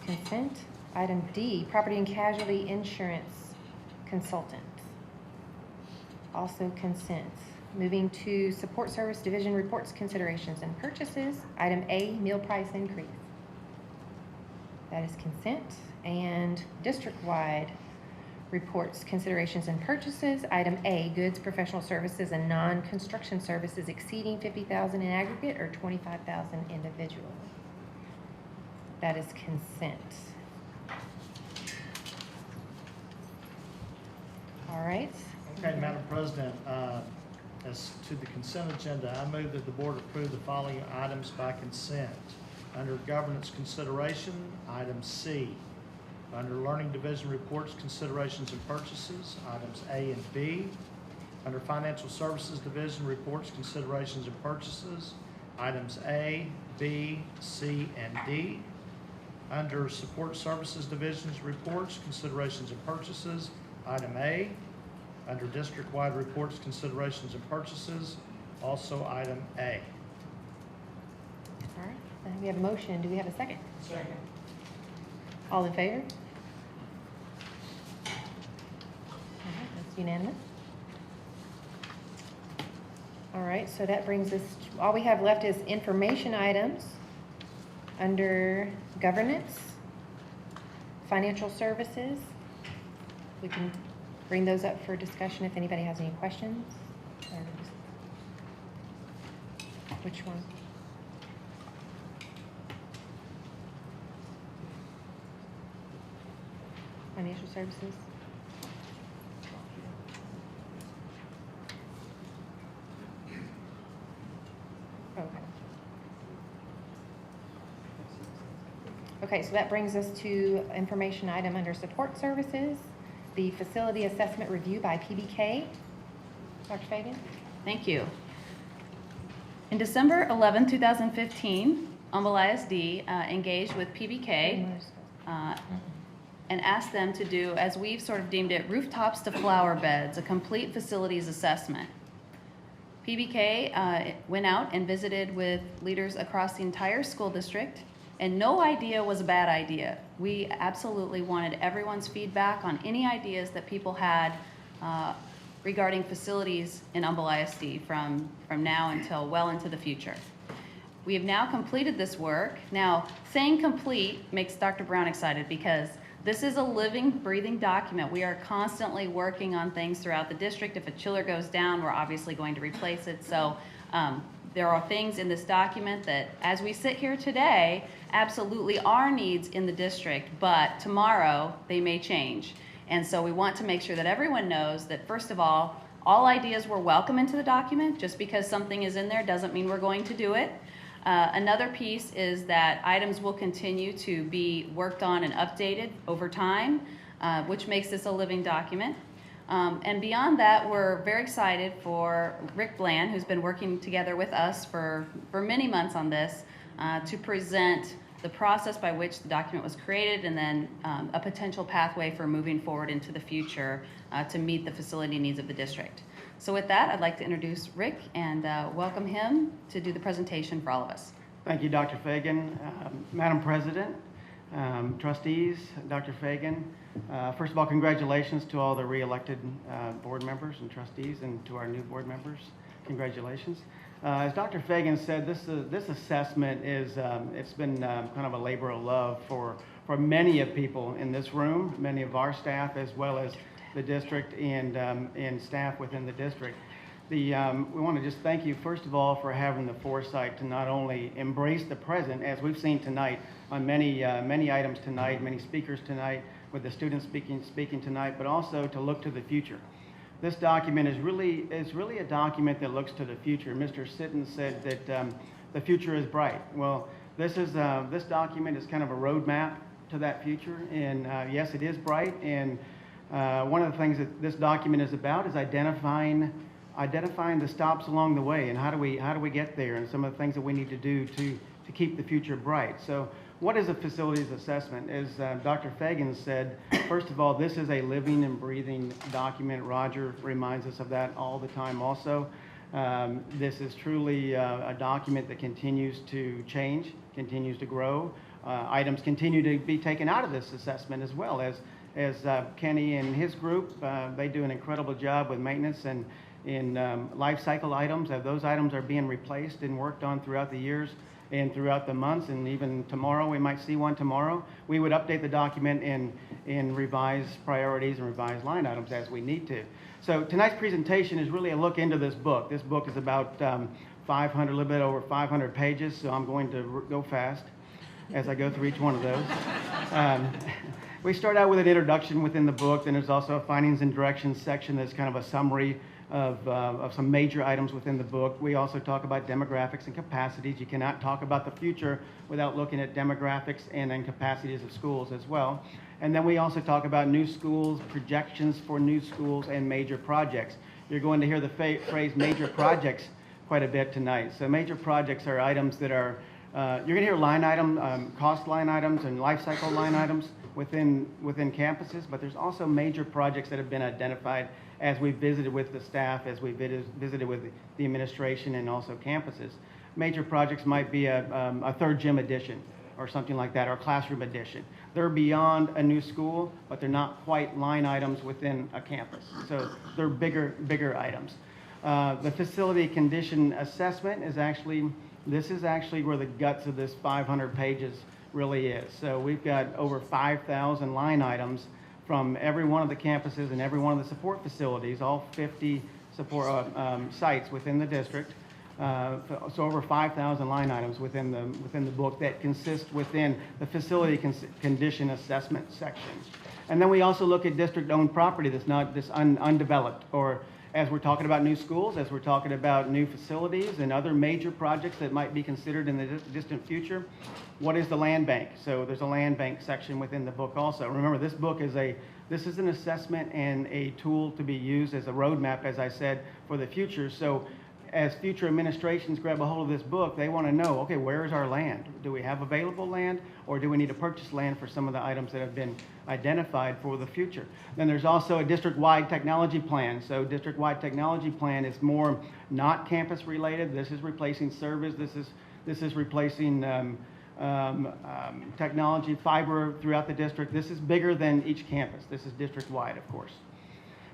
Consent. Item D, property and casualty insurance consultant. Also consent. Moving to support service division reports, considerations and purchases. Item A, meal price increase. That is consent. And district-wide reports, considerations and purchases. Item A, goods, professional services, and non-construction services exceeding $50,000 in aggregate or $25,000 individually. That is consent. All right. Okay, Madam President, as to the consent agenda, I move that the board approve the following items by consent. Under governance consideration, item C. Under learning division reports, considerations and purchases, items A and B. Under financial services division reports, considerations and purchases, items A, B, C, and D. Under support services divisions reports, considerations and purchases, item A. Under district-wide reports, considerations and purchases, also item A. All right. We have a motion. Do we have a second? Second. All in favor? All right, that's unanimous. All right, so that brings us, all we have left is information items under governance, financial services. We can bring those up for discussion if anybody has any questions. Which one? Financial services. Okay. Okay, so that brings us to information item under support services, the facility assessment review by PBK. Dr. Fagan? Thank you. In December 11, 2015, Humble ISD engaged with PBK and asked them to do, as we've sort of deemed it, rooftops to flower beds, a complete facilities assessment. PBK went out and visited with leaders across the entire school district, and no idea was a bad idea. We absolutely wanted everyone's feedback on any ideas that people had regarding facilities in Humble ISD from now until well into the future. We have now completed this work. Now, saying complete makes Dr. Brown excited because this is a living, breathing document. We are constantly working on things throughout the district. If a chiller goes down, we're obviously going to replace it. So there are things in this document that, as we sit here today, absolutely are needs in the district, but tomorrow they may change. And so we want to make sure that everyone knows that, first of all ideas were welcome into the document. Just because something is in there doesn't mean we're going to do it. Another piece is that items will continue to be worked on and updated over time, which makes this a living document. And beyond that, we're very excited for Rick Bland, who's been working together with us for many months on this, to present the process by which the document was created and then a potential pathway for moving forward into the future to meet the facility needs of the district. So with that, I'd like to introduce Rick and welcome him to do the presentation for all of us. Thank you, Dr. Fagan. Madam President, trustees, Dr. Fagan, first of all, congratulations to all the re-elected board members and trustees and to our new board members. Congratulations. As Dr. Fagan said, this assessment is, it's been kind of a labor of love for many of people in this room, many of our staff, as well as the district and staff within the district. We want to just thank you, first of all, for having the foresight to not only embrace the present, as we've seen tonight on many items tonight, many speakers tonight, with the students speaking tonight, but also to look to the future. This document is really a document that looks to the future. Mr. Sitton said that the future is bright. Well, this document is kind of a roadmap to that future, and yes, it is bright. And one of the things that this document is about is identifying the stops along the way, and how do we get there, and some of the things that we need to do to keep the future bright. So what is a facilities assessment? As Dr. Fagan said, first of all, this is a living and breathing document. Roger reminds us of that all the time also. This is truly a document that continues to change, continues to grow. Items continue to be taken out of this assessment as well. As Kenny and his group, they do an incredible job with maintenance and in life cycle items. Those items are being replaced and worked on throughout the years and throughout the months, and even tomorrow, we might see one tomorrow. We would update the document and revise priorities and revise line items as we need to. So tonight's presentation is really a look into this book. This book is about 500, a little bit over 500 pages, so I'm going to go fast as I go through each one of those. We start out with an introduction within the book, then there's also a findings and directions section that's kind of a summary of some major items within the book. We also talk about demographics and capacities. You cannot talk about the future without looking at demographics and then capacities of schools as well. And then we also talk about new schools, projections for new schools, and major projects. You're going to hear the phrase major projects quite a bit tonight. So major projects are items that are, you're going to hear line item, cost line items and life cycle line items within campuses, but there's also major projects that have been identified as we visited with the staff, as we visited with the administration and also campuses. Major projects might be a third gym addition or something like that, or classroom addition. They're beyond a new school, but they're not quite line items within a campus. So they're bigger items. The facility condition assessment is actually, this is actually where the guts of this 500 pages really is. So we've got over 5,000 line items from every one of the campuses and every one of the support facilities, all 50 support sites within the district. So over 5,000 line items within the book that consist within the facility condition assessment section. And then we also look at district-owned property that's not this undeveloped, or as we're talking about new schools, as we're talking about new facilities and other major projects that might be considered in the distant future. What is the land bank? So there's a land bank section within the book also. Remember, this book is this is an assessment and a tool to be used as a roadmap, as I said, for the future. So as future administrations grab a hold of this book, they want to know, okay, where is our land? Do we have available land, or do we need to purchase land for some of the items that have been identified for the future? Then there's also a district-wide technology plan. So district-wide technology plan is more not campus related. This is replacing servers. This is replacing technology, fiber throughout the district. This is bigger than each campus. This is district-wide, of course.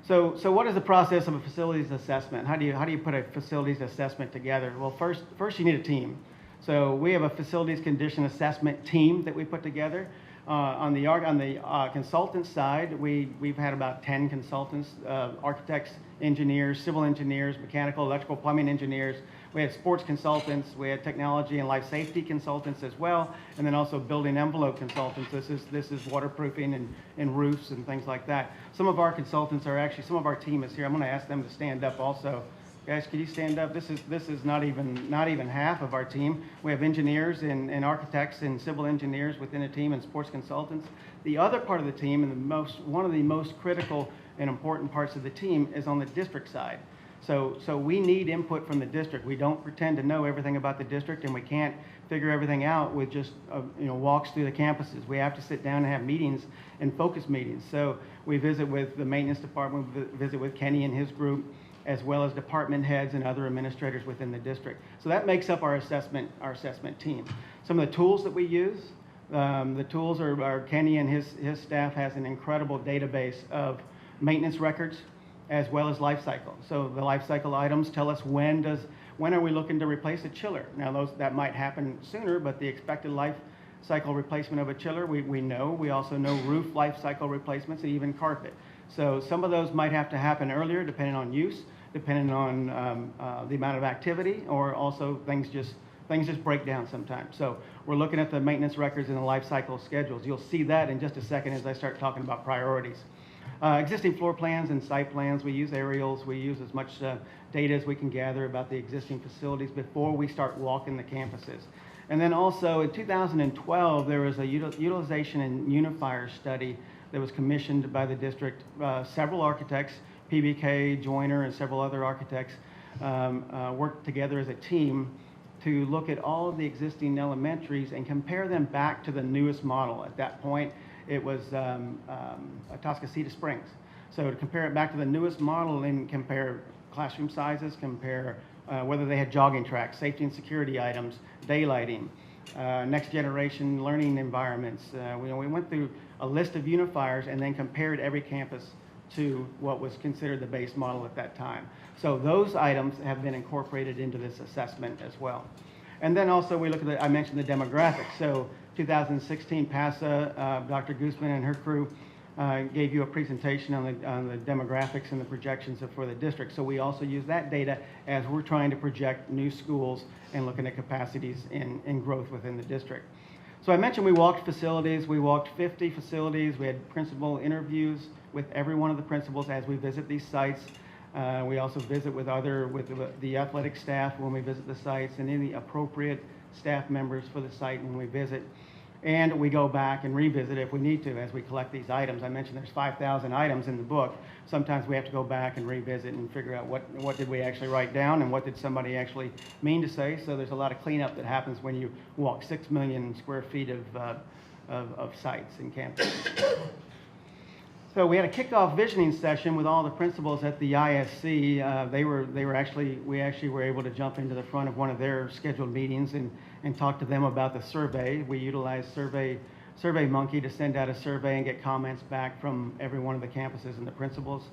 So what is the process of a facilities assessment? How do you put a facilities assessment together? Well, first you need a team. So we have a facilities condition assessment team that we put together. On the consultant side, we've had about 10 consultants, architects, engineers, civil engineers, mechanical, electrical, plumbing engineers. We had sports consultants, we had technology and life safety consultants as well, and then also building envelope consultants. This is waterproofing and roofs and things like that. Some of our consultants are actually, some of our team is here. I'm going to ask them to stand up also. Guys, can you stand up? This is not even half of our team. We have engineers and architects and civil engineers within the team and sports consultants. The other part of the team, and one of the most critical and important parts of the team, is on the district side. So we need input from the district. We don't pretend to know everything about the district, and we can't figure everything out with just walks through the campuses. We have to sit down and have meetings and focus meetings. So we visit with the maintenance department, visit with Kenny and his group, as well as department heads and other administrators within the district. So that makes up our assessment team. Some of the tools that we use, the tools are Kenny and his staff has an incredible database of maintenance records, as well as life cycle. So the life cycle items tell us when are we looking to replace a chiller. Now that might happen sooner, but the expected life cycle replacement of a chiller, we know. We also know roof life cycle replacements and even carpet. So some of those might have to happen earlier depending on use, depending on the amount of activity, or also things just break down sometimes. So we're looking at the maintenance records and the life cycle schedules. You'll see that in just a second as I start talking about priorities. Existing floor plans and site plans, we use aerials, we use as much data as we can gather about the existing facilities before we start walking the campuses. And then also in 2012, there was a utilization and unifier study that was commissioned by the district. Several architects, PBK, Joyner, and several other architects worked together as a team to look at all of the existing elementaries and compare them back to the newest model. At that point, it was Atascocita Springs. So to compare it back to the newest model and compare classroom sizes, compare whether they had jogging tracks, safety and security items, daylighting, next generation learning environments. We went through a list of unifiers and then compared every campus to what was considered the base model at that time. So those items have been incorporated into this assessment as well. And then also we look at I mentioned the demographics. So 2016 PASA, Dr. Guzman and her crew gave you a presentation on the demographics and the projections for the district. So we also use that data as we're trying to project new schools and looking at capacities and growth within the district. So I mentioned we walked facilities. We walked 50 facilities. We had principal interviews with every one of the principals as we visit these sites. We also visit with the athletic staff when we visit the sites and any appropriate staff members for the site when we visit. And we go back and revisit if we need to as we collect these items. I mentioned there's 5,000 items in the book. Sometimes we have to go back and revisit and figure out what did we actually write down and what did somebody actually mean to say. So there's a lot of cleanup that happens when you walk 6 million square feet of sites and campuses. So we had a kickoff visioning session with all the principals at the ISC. We actually were able to jump into the front of one of their scheduled meetings and talk to them about the survey. We utilized SurveyMonkey to send out a survey and get comments back from every one of the campuses and the principals.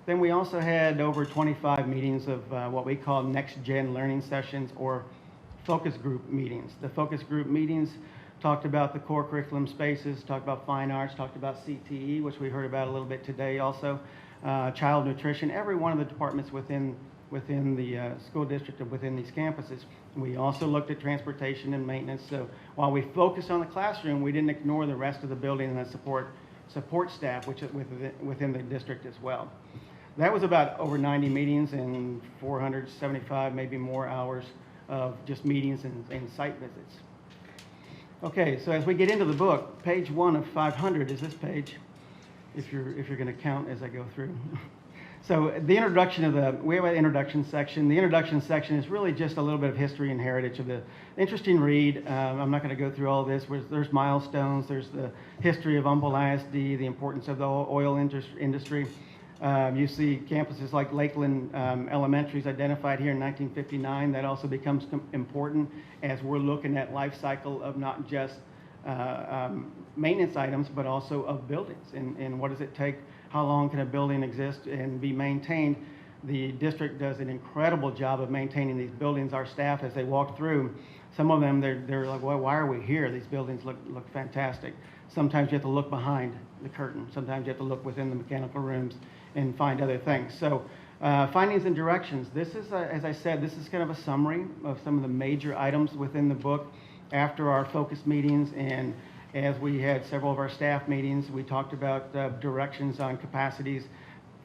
Then we also had over 25 meetings of what we call next gen learning sessions or focus group meetings. The focus group meetings talked about the core curriculum spaces, talked about fine arts, talked about CTE, which we heard about a little bit today also, child nutrition, every one of the departments within the school district and within these campuses. We also looked at transportation and maintenance. So while we focused on the classroom, we didn't ignore the rest of the building and the support staff which within the district as well. That was about over 90 meetings and 475, maybe more hours of just meetings and site visits. Okay, so as we get into the book, page 1 of 500 is this page, if you're going to count as I go through. So the introduction we have an introduction section. The introduction section is really just a little bit of history and heritage of the interesting read. I'm not going to go through all this. There's milestones. There's the history of Humboldt ISD, the importance of the oil industry. You see campuses like Lakeland Elementary is identified here in 1959. That also becomes important as we're looking at life cycle of not just maintenance items, but also of buildings. And what does it take? How long can a building exist and be maintained? The district does an incredible job of maintaining these buildings. Our staff, as they walk through, some of them, they're like, well, why are we here? These buildings look fantastic. Sometimes you have to look behind the curtain. Sometimes you have to look within the mechanical rooms and find other things. So findings and directions. This is, as I said, this is kind of a summary of some of the major items within the book. After our focus meetings and as we had several of our staff meetings, we talked about directions on capacities,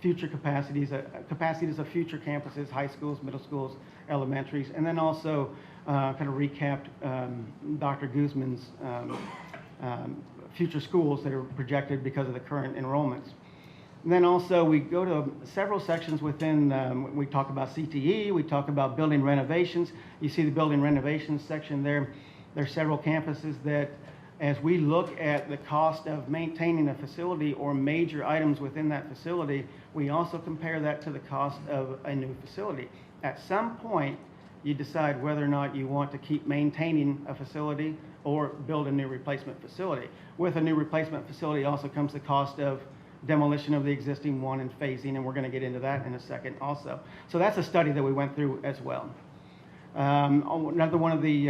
future capacities, capacities of future campuses, high schools, middle schools, elementaries, and then also kind of recapped Dr. Guzman's future schools that are projected because of the current enrollments. And then also we go to several sections within, we talk about CTE, we talk about building renovations. You see the building renovations section there. There are several campuses that, as we look at the cost of maintaining a facility or major items within that facility, we also compare that to the cost of a new facility. At some point, you decide whether or not you want to keep maintaining a facility or build a new replacement facility. With a new replacement facility also comes the cost of demolition of the existing one and phasing, and we're going to get into that in a second also. So that's a study that we went through as well. Another one of the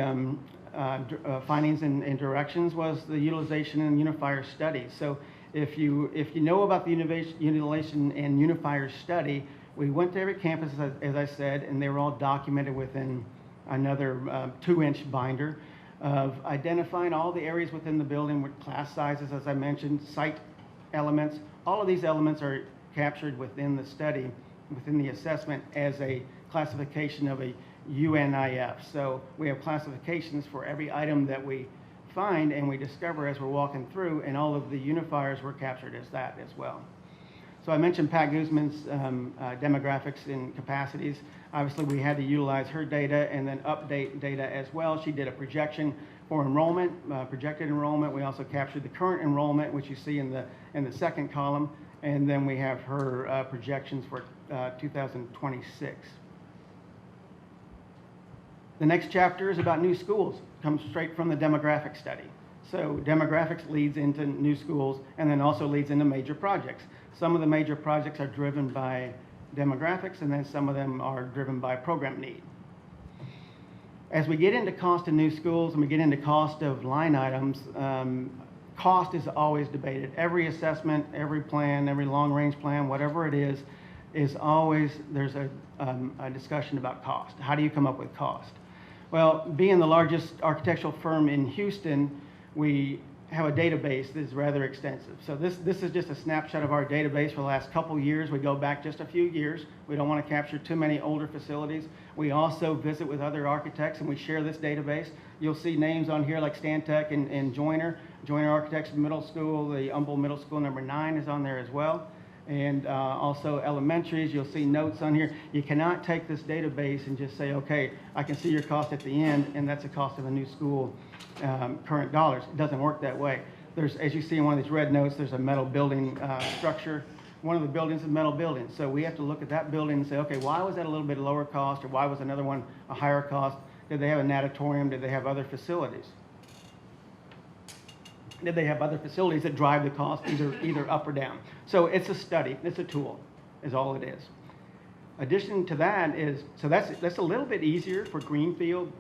findings and directions was the utilization and unifier study. So if you know about the utilization and unifier study, we went to every campus, as I said, and they were all documented within another 2-inch binder of identifying all the areas within the building with class sizes, as I mentioned, site elements. All of these elements are captured within the study, within the assessment, as a classification of a UNIF. So we have classifications for every item that we find and we discover as we're walking through, and all of the unifiers were captured as that as well. So I mentioned Pat Guzman's demographics and capacities. Obviously, we had to utilize her data and then update data as well. She did a projection for enrollment, projected enrollment. We also captured the current enrollment, which you see in the second column, and then we have her projections for 2026. The next chapter is about new schools. Comes straight from the demographic study. So demographics leads into new schools and then also leads into major projects. Some of the major projects are driven by demographics, and then some of them are driven by program need. As we get into cost of new schools and we get into cost of line items, cost is always debated. Every assessment, every plan, every long-range plan, whatever it is always, there's a discussion about cost. How do you come up with cost? Well, being the largest architectural firm in Houston, we have a database that is rather extensive. So this is just a snapshot of our database for the last couple years. We go back just a few years. We don't want to capture too many older facilities. We also visit with other architects and we share this database. You'll see names on here like Stantec and Joyner. Joyner Architects Middle School, the Humble Middle School number 9 is on there as well. And also elementaries, you'll see notes on here. You cannot take this database and just say, okay, I can see your cost at the end, and that's the cost of a new school, current dollars. It doesn't work that way. There's, as you see in one of these red notes, there's a metal building structure. One of the buildings is a metal building. So we have to look at that building and say, okay, why was that a little bit lower cost, or why was another one a higher cost? Did they have a natatorium? Did they have other facilities? Did they have other facilities that drive the cost either up or down? So it's a study, it's a tool, is all it is. Addition to that is, so that's a little bit easier for greenfield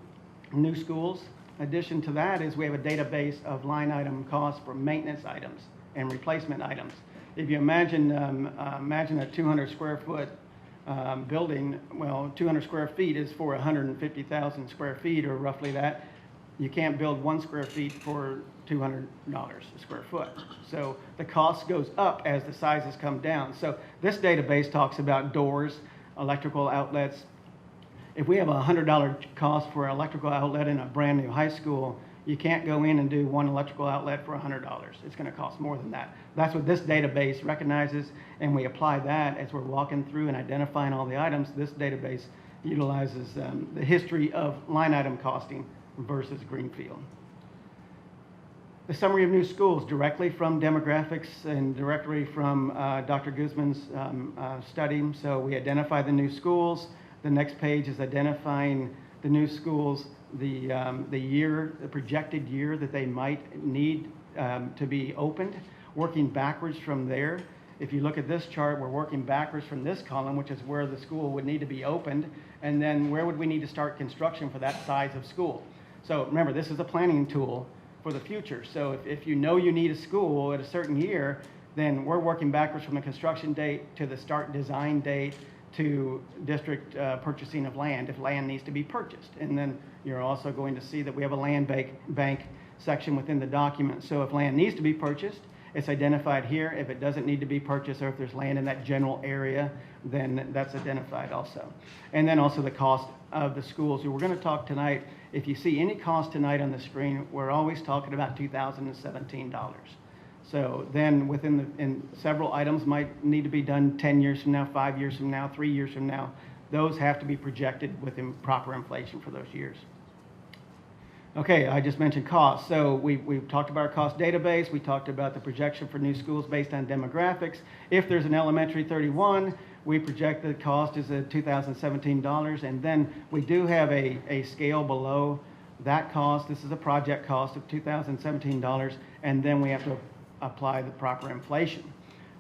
new schools. Addition to that is we have a database of line item costs for maintenance items and replacement items. If you imagine a 200 square foot building, well, 200 square feet is for 150,000 square feet, or roughly that. You can't build 1 square feet for $200 a square foot. So the cost goes up as the sizes come down. So this database talks about doors, electrical outlets. If we have a $100 cost for an electrical outlet in a brand new high school, you can't go in and do 1 electrical outlet for $100. It's going to cost more than that. That's what this database recognizes, and we apply that as we're walking through and identifying all the items. This database utilizes the history of line item costing versus greenfield. The summary of new schools directly from demographics and directly from Dr. Guzman's study. So we identify the new schools. The next page is identifying the new schools, the projected year that they might need to be opened, working backwards from there. If you look at this chart, we're working backwards from this column, which is where the school would need to be opened, and then where would we need to start construction for that size of school. So remember, this is a planning tool for the future. So if you know you need a school at a certain year, then we're working backwards from the construction date to the start design date to district purchasing of land, if land needs to be purchased. And then you're also going to see that we have a land bank section within the document. So if land needs to be purchased, it's identified here. If it doesn't need to be purchased, or if there's land in that general area, then that's identified also. And then also the cost of the schools. We're going to talk tonight, if you see any cost tonight on the screen, we're always talking about $2017. So then in several items might need to be done 10 years from now, 5 years from now, 3 years from now. Those have to be projected with proper inflation for those years. Okay, I just mentioned cost. So we've talked about our cost database. We talked about the projection for new schools based on demographics. If there's an elementary 31, we project the cost is $2,017. And then we do have a scale below that cost. This is a project cost of $2,017. And then we have to apply the proper inflation.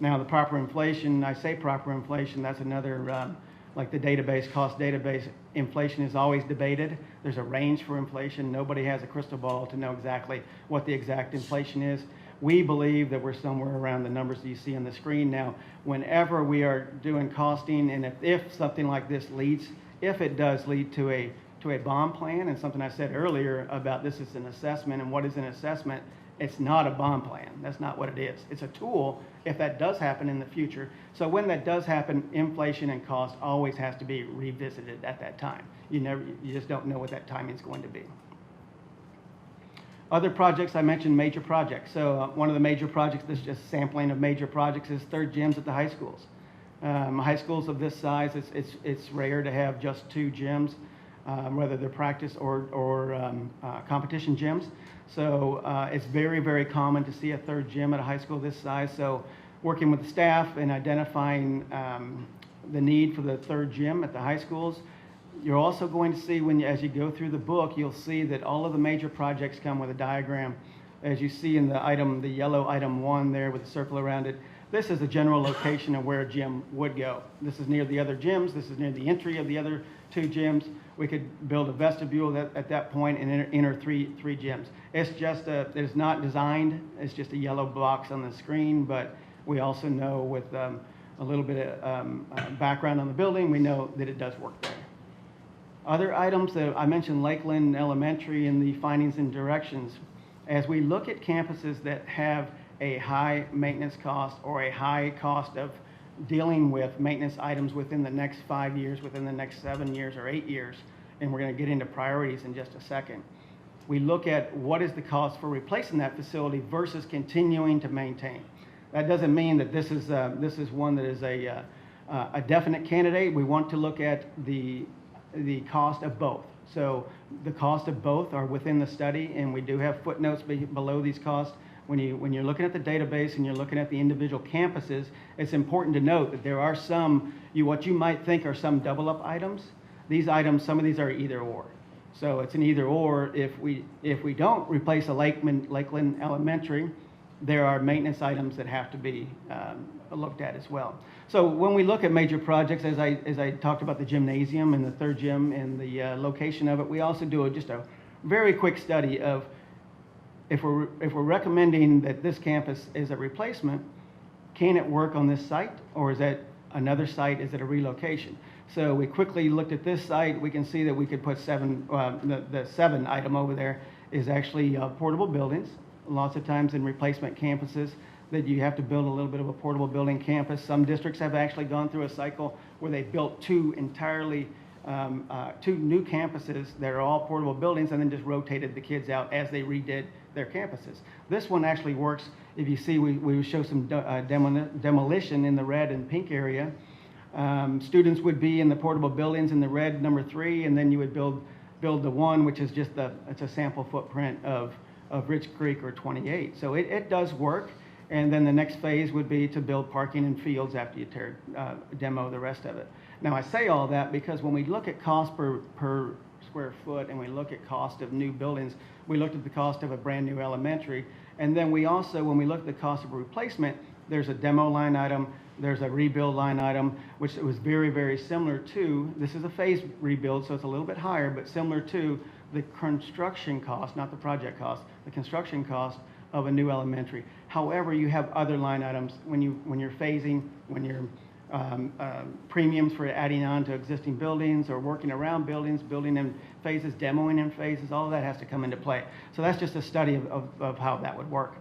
Now, the proper inflation, I say proper inflation, that's another, like the database, cost database, inflation is always debated. There's a range for inflation. Nobody has a crystal ball to know exactly what the exact inflation is. We believe that we're somewhere around the numbers that you see on the screen. Now, whenever we are doing costing, and if something like this leads, if it does lead to a bond plan, and something I said earlier about this is an assessment, and what is an assessment? It's not a bond plan. That's not what it is. It's a tool if that does happen in the future. So when that does happen, inflation and cost always has to be revisited at that time. You just don't know what that timing is going to be. Other projects, I mentioned major projects. So one of the major projects, this is just sampling of major projects, is third gyms at the high schools. High schools of this size, it's rare to have just 2 gyms, whether they're practice or competition gyms. So it's very, very common to see a third gym at a high school this size. So working with the staff and identifying the need for the third gym at the high schools, you're also going to see as you go through the book, you'll see that all of the major projects come with a diagram. As you see in the yellow item 1 there with a circle around it, this is a general location of where a gym would go. This is near the other gyms. This is near the entry of the other 2 gyms. We could build a vestibule at that point and enter three gyms. It's just it's not designed. It's just a yellow box on the screen, but we also know with a little bit of background on the building, we know that it does work there. Other items that I mentioned, Lakeland Elementary and the findings and directions. As we look at campuses that have a high maintenance cost or a high cost of dealing with maintenance items within the next 5 years, within the next 7 years or 8 years, and we're going to get into priorities in just a second. We look at what is the cost for replacing that facility versus continuing to maintain. That doesn't mean that this is one that is a definite candidate. We want to look at the cost of both. So the cost of both are within the study, and we do have footnotes below these costs. When you're looking at the database and you're looking at the individual campuses, it's important to note that there are some, what you might think are some double up items. These items, some of these are either or. So it's an either or. If we don't replace a Lakeland Elementary, there are maintenance items that have to be looked at as well. So when we look at major projects, as I talked about the gymnasium and the third gym and the location of it, we also do just a very quick study of if we're recommending that this campus is a replacement, can it work on this site, or is that another site? Is it a relocation? So we quickly looked at this site. We can see that we could put the 7 item over there is actually portable buildings. Lots of times in replacement campuses that you have to build a little bit of a portable building campus. Some districts have actually gone through a cycle where they built 2 new campuses that are all portable buildings and then just rotated the kids out as they redid their campuses. This one actually works. If you see, we show some demolition in the red and pink area. Students would be in the portable buildings in the red number 3, and then you would build the 1, which is just it's a sample footprint of Rich Creek or 28. So it does work. And then the next phase would be to build parking and fields after you demo the rest of it. Now I say all that because when we look at cost per square foot and we look at cost of new buildings, we looked at the cost of a brand new elementary. And then we also, when we look at the cost of a replacement, there's a demo line item, there's a rebuild line item, which was very, very similar to, this is a phase rebuild, so it's a little bit higher, but similar to the construction cost, not the project cost, the construction cost of a new elementary. However, you have other line items when you're phasing, when you're premiums for adding on to existing buildings or working around buildings, building in phases, demoing in phases, all of that has to come into play. So that's just a study of how that would work.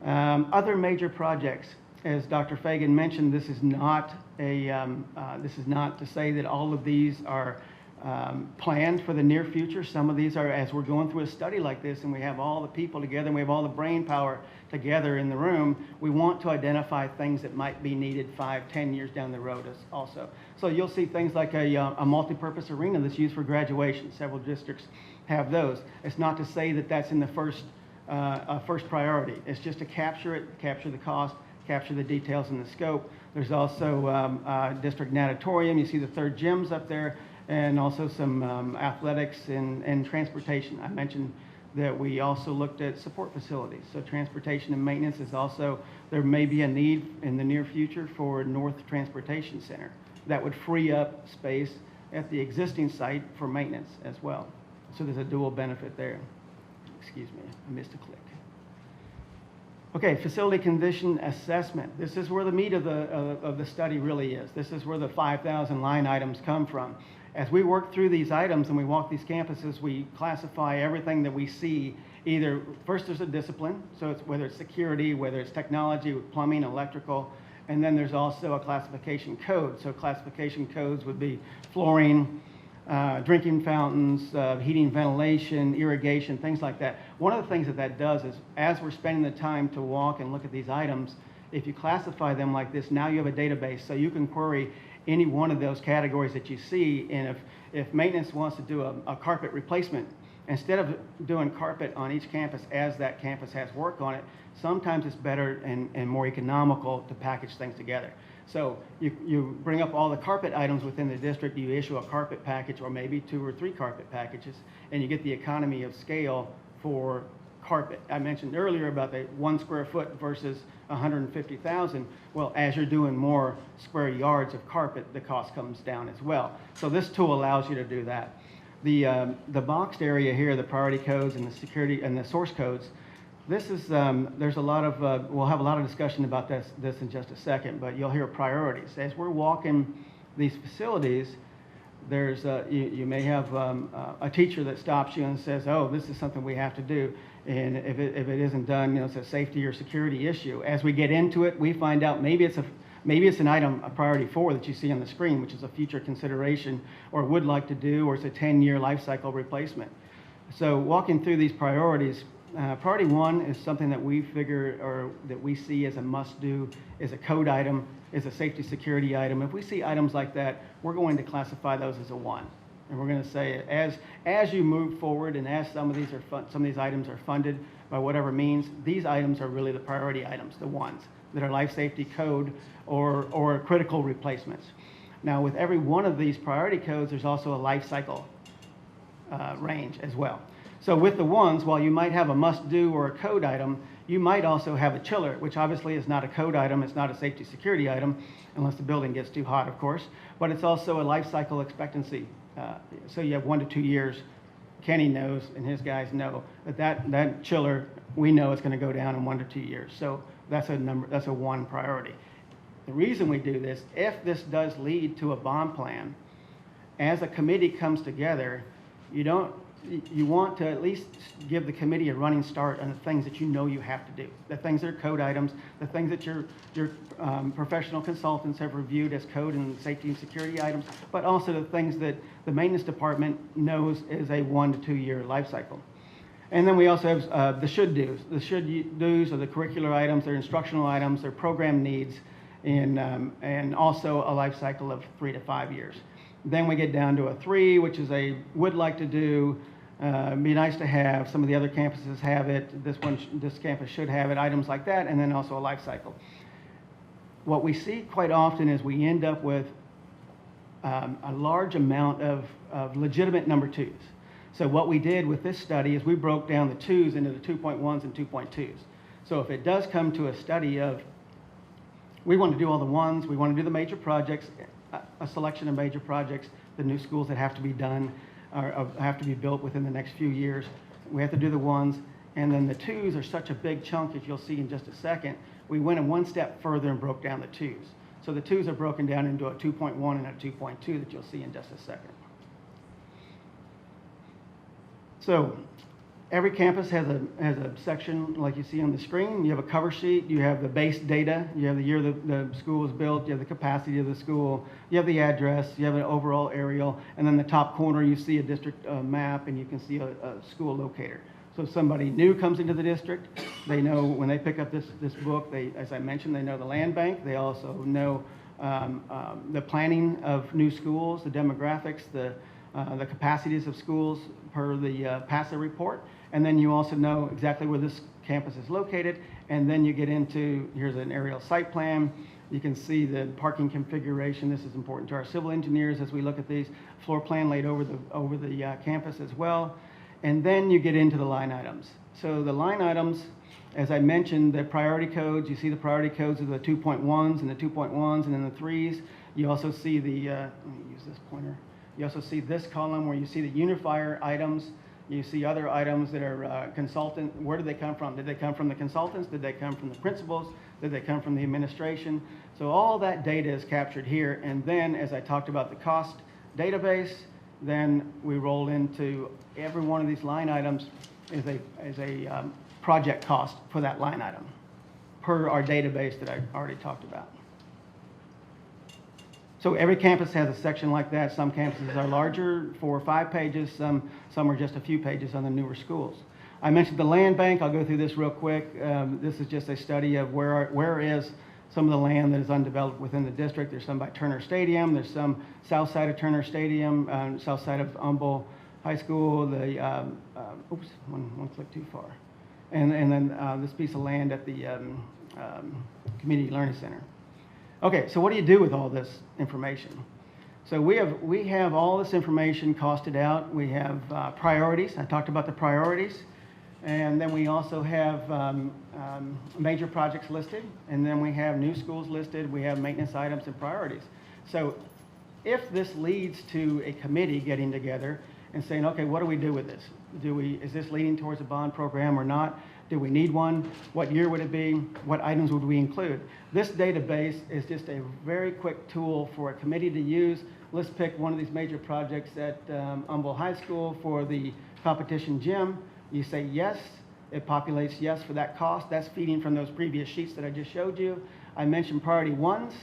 Other major projects, as Dr. Fagan mentioned, this is not to say that all of these are planned for the near future. Some of these are, as we're going through a study like this and we have all the people together and we have all the brain power together in the room, we want to identify things that might be needed 5-10 years down the road also. So you'll see things like a multi-purpose arena that's used for graduation. Several districts have those. It's not to say that that's in the first priority. It's just to capture it, capture the cost, capture the details and the scope. There's also district natatorium. You see the third gyms up there, and also some athletics and transportation. I mentioned that we also looked at support facilities. So transportation and maintenance is also, there may be a need in the near future for North Transportation Center that would free up space at the existing site for maintenance as well. So there's a dual benefit there. Excuse me, I missed a click. Okay, facility condition assessment. This is where the meat of the study really is. This is where the 5,000 line items come from. As we work through these items and we walk these campuses, we classify everything that we see. Either, first there's a discipline, so it's whether it's security, whether it's technology, plumbing, electrical, and then there's also a classification code. So classification codes would be flooring, drinking fountains, heating, ventilation, irrigation, things like that. One of the things that does is, as we're spending the time to walk and look at these items, if you classify them like this, now you have a database, so you can query any one of those categories that you see. And if maintenance wants to do a carpet replacement, instead of doing carpet on each campus as that campus has work on it, sometimes it's better and more economical to package things together. So you bring up all the carpet items within the district, you issue a carpet package or maybe 2 or 3 carpet packages, and you get the economy of scale for carpet. I mentioned earlier about the 1 square foot versus 150,000. Well, as you're doing more square yards of carpet, the cost comes down as well. So this tool allows you to do that. The boxed area here, the priority codes and the security and the source codes, this is, there's a lot of, we'll have a lot of discussion about this in just a second, but you'll hear priorities. As we're walking these facilities, there's, you may have a teacher that stops you and says, oh, this is something we have to do. And if it isn't done, it's a safety or security issue. As we get into it, we find out maybe it's an item, a priority 4 that you see on the screen, which is a future consideration or would like to do, or it's a 10-year life cycle replacement. So walking through these priorities, priority 1 is something that we figure or that we see as a must-do, is a code item, is a safety security item. If we see items like that, we're going to classify those as a 1. And we're going to say, as you move forward and as some of these items are funded by whatever means, these items are really the priority items, the ones that are life safety code or critical replacements. Now, with every one of these priority codes, there's also a life cycle range as well. So with the ones, while you might have a must-do or a code item, you might also have a chiller, which obviously is not a code item, it's not a safety security item, unless the building gets too hot, of course, but it's also a life cycle expectancy. So you have 1 to 2 years. Kenny knows, and his guys know, that chiller, we know it's going to go down in 1 to 2 years. So that's a 1 priority. The reason we do this, if this does lead to a bond plan, as a committee comes together, you want to at least give the committee a running start on the things that you know you have to do. The things that are code items, the things that your professional consultants have reviewed as code and safety and security items, but also the things that the maintenance department knows is a 1 to 2 year life cycle. And then we also have the should do's. The should do's are the curricular items, they're instructional items, they're program needs, and also a life cycle of 3 to 5 years. Then we get down to a 3, which is a would like to do, be nice to have. Some of the other campuses have it. This campus should have it, items like that, and then also a life cycle. What we see quite often is we end up with a large amount of legitimate number 2s. So what we did with this study is we broke down the 2s into the 2.1s and 2.2s. So if it does come to a study of, we want to do all the 1s, we want to do the major projects, a selection of major projects, the new schools that have to be done, or have to be built within the next few years. We have to do the 1s, and then the 2s are such a big chunk, as you'll see in just a second. We went 1 step further and broke down the 2s. So the 2s are broken down into a 2.1 and a 2.2 that you'll see in just a second. So every campus has a section like you see on the screen. You have a cover sheet, you have the base data, you have the year the school was built, you have the capacity of the school, you have the address, you have an overall aerial, and then the top corner you see a district map and you can see a school locator. So if somebody new comes into the district, they know when they pick up this book, as I mentioned, they know the land bank, they also know the planning of new schools, the demographics, the capacities of schools per the PASA report. And then you also know exactly where this campus is located. And then you get into, here's an aerial site plan. You can see the parking configuration. This is important to our civil engineers as we look at these. Floor plan laid over the campus as well. and then you get into the line items. So the line items, as I mentioned, the priority codes, you see the priority codes of the 2.1s and the 2.1s and then the 3s. You also see the, let me use this pointer. You also see this column where you see the unifier items. You see other items that are consultant. Where did they come from? Did they come from the consultants? Did they come from the principals? Did they come from the administration? So all that data is captured here. And then, as I talked about the cost database, then we roll into every one of these line items as a project cost for that line item per our database that I already talked about. So every campus has a section like that. Some campuses are larger, 4 or 5 pages. Some are just a few pages on the newer schools. I mentioned the land bank. I'll go through this real quick. This is just a study of where is some of the land that is undeveloped within the district. There's some by Turner Stadium. There's some south side of Turner Stadium, south side of Humble High School. The oops, one click too far. And then this piece of land at the Community Learning Center. Okay, so what do you do with all this information? So we have all this information costed out. We have priorities. I talked about the priorities. And then we also have major projects listed. And then we have new schools listed. We have maintenance items and priorities. So if this leads to a committee getting together and saying, okay, what do we do with this? Is this leading towards a bond program or not? Do we need one? What year would it be? What items would we include? This database is just a very quick tool for a committee to use. Let's pick one of these major projects at Humble High School for the competition gym. You say yes, it populates yes for that cost. That's feeding from those previous sheets that I just showed you. I mentioned priority ones.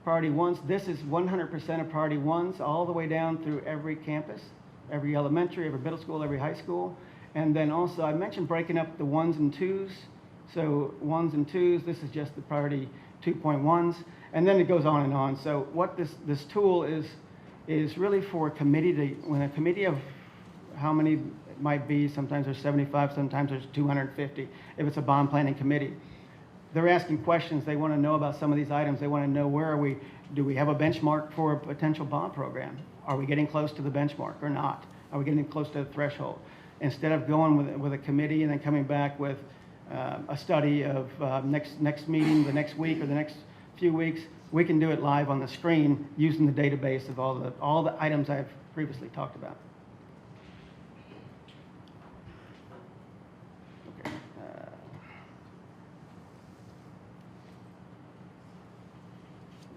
Priority ones, this is 100% of priority ones all the way down through every campus, every elementary, every middle school, every high school. And then also I mentioned breaking up the 1s and 2s. So 1s and 2s, this is just the priority 2.1s. And then it goes on and on. So what this tool is really for a committee to, when a committee of how many it might be, sometimes there's 75, sometimes there's 250, if it's a bond planning committee. They're asking questions. They want to know about some of these items. They want to know where are we, do we have a benchmark for a potential bond program? Are we getting close to the benchmark or not? Are we getting close to the threshold? Instead of going with a committee and then coming back with a study of next meeting, the next week or the next few weeks, we can do it live on the screen using the database of all the items I've previously talked about. Okay.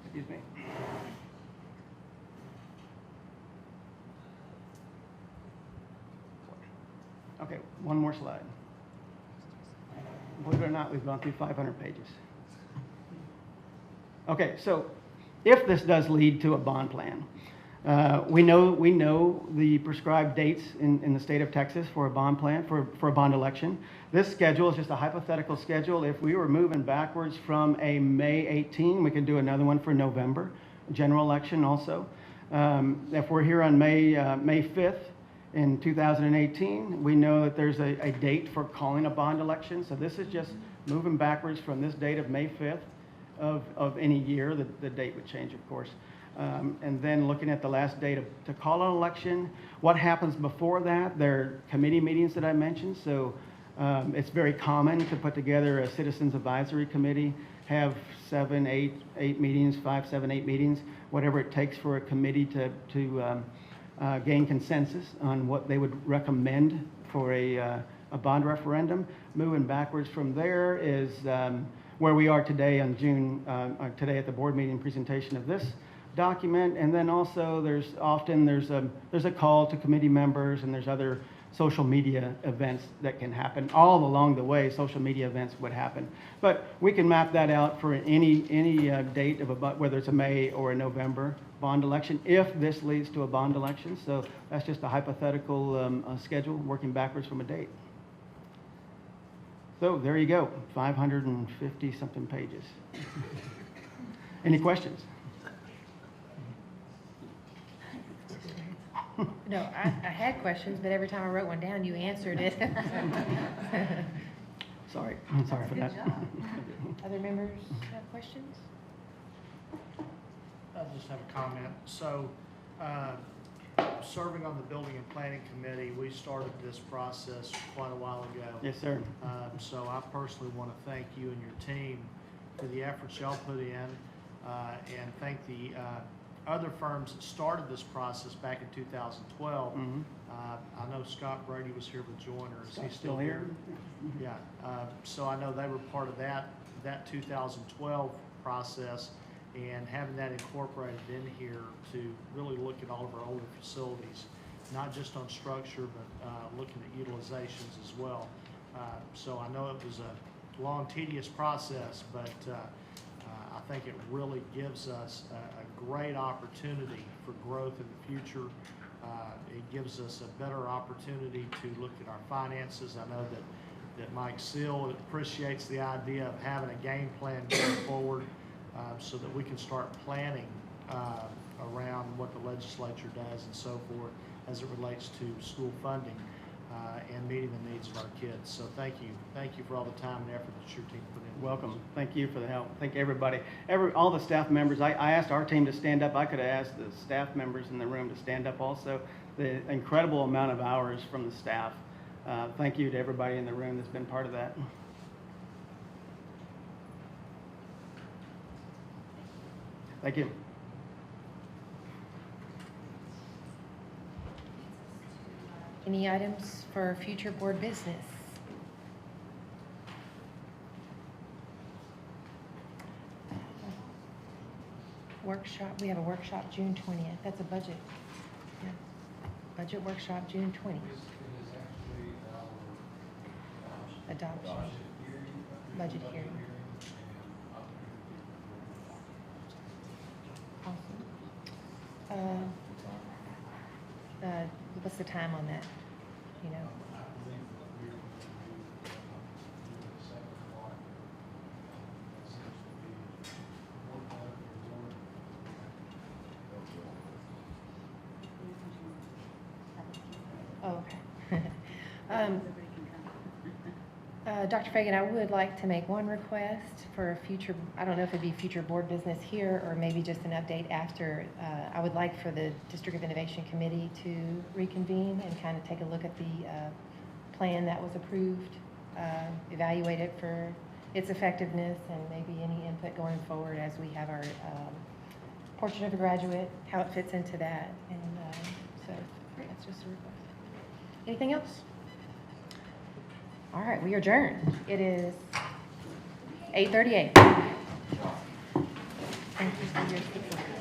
Excuse me. Okay, one more slide. Believe it or not, we've gone through 500 pages. Okay, so if this does lead to a bond plan, we know the prescribed dates in the state of Texas for a bond plan, for a bond election. This schedule is just a hypothetical schedule. If we were moving backwards from a May 18, we could do another one for November, general election also. If we're here on May 5th, in 2018, we know that there's a date for calling a bond election. So this is just moving backwards from this date of May 5th of any year. The date would change, of course. And then looking at the last day to call an election. What happens before that? There are committee meetings that I mentioned. So it's very common to put together a citizens advisory committee, have 7, 8 meetings, 5, 7, 8 meetings, whatever it takes for a committee to gain consensus on what they would recommend for a bond referendum. Moving backwards from there is where we are today on today at the board meeting presentation of this document. And then also there's a call to committee members, and there's other social media events that can happen. All along the way, social media events would happen. But we can map that out for any date of whether it's a May or a November bond election, if this leads to a bond election. So that's just a hypothetical schedule working backwards from a date. So there you go, 550 something pages. Any questions? No, I had questions, but every time I wrote one down, you answered it. Sorry, I'm sorry for that. Good job. Other members have questions? I just have a comment. So Serving on the Building and Planning Committee, we started this process quite a while ago. Yes, sir. So I personally want to thank you and your team for the efforts y'all put in, and thank the other firms that started this process back in 2012. I know Scott Brady was here with Joyner. Is he still here? Yeah. So I know they were part of that 2012 process, and having that incorporated in here to really look at all of our older facilities, not just on structure, but looking at utilizations as well. So I know it was a long, tedious process, but I think it really gives us a great opportunity for growth in the future. It gives us a better opportunity to look at our finances. I know that Mike Seal appreciates the idea of having a game plan going forward, so that we can start planning around what the legislature does and so forth as it relates to school funding and meeting the needs of our kids. So thank you for all the time and effort that your team put in. Welcome. Thank you for the help. Thank everybody. All the staff members. I asked our team to stand up. I could have asked the staff members in the room to stand up also. The incredible amount of hours from the staff. Thank you to everybody in the room that's been part of that. Thank you. Any items for future board business? Workshop, we have a workshop June 20th. That's a budget. Yeah. Budget workshop June 20th. Adoption. Budget hearing. Awesome. What's the time on that? You know? Oh, okay. Dr. Fagan, I would like to make one request for a future, I don't know if it'd be future board business here or maybe just an update after. I would like for the District of Innovation Committee to reconvene and kind of take a look at the plan that was approved, evaluate it for its effectiveness and maybe any input going forward as we have our portrait of a graduate, how it fits into that. And so that's just a request. Anything else? All right, we are adjourned. It is 8:38. Thank you for your support.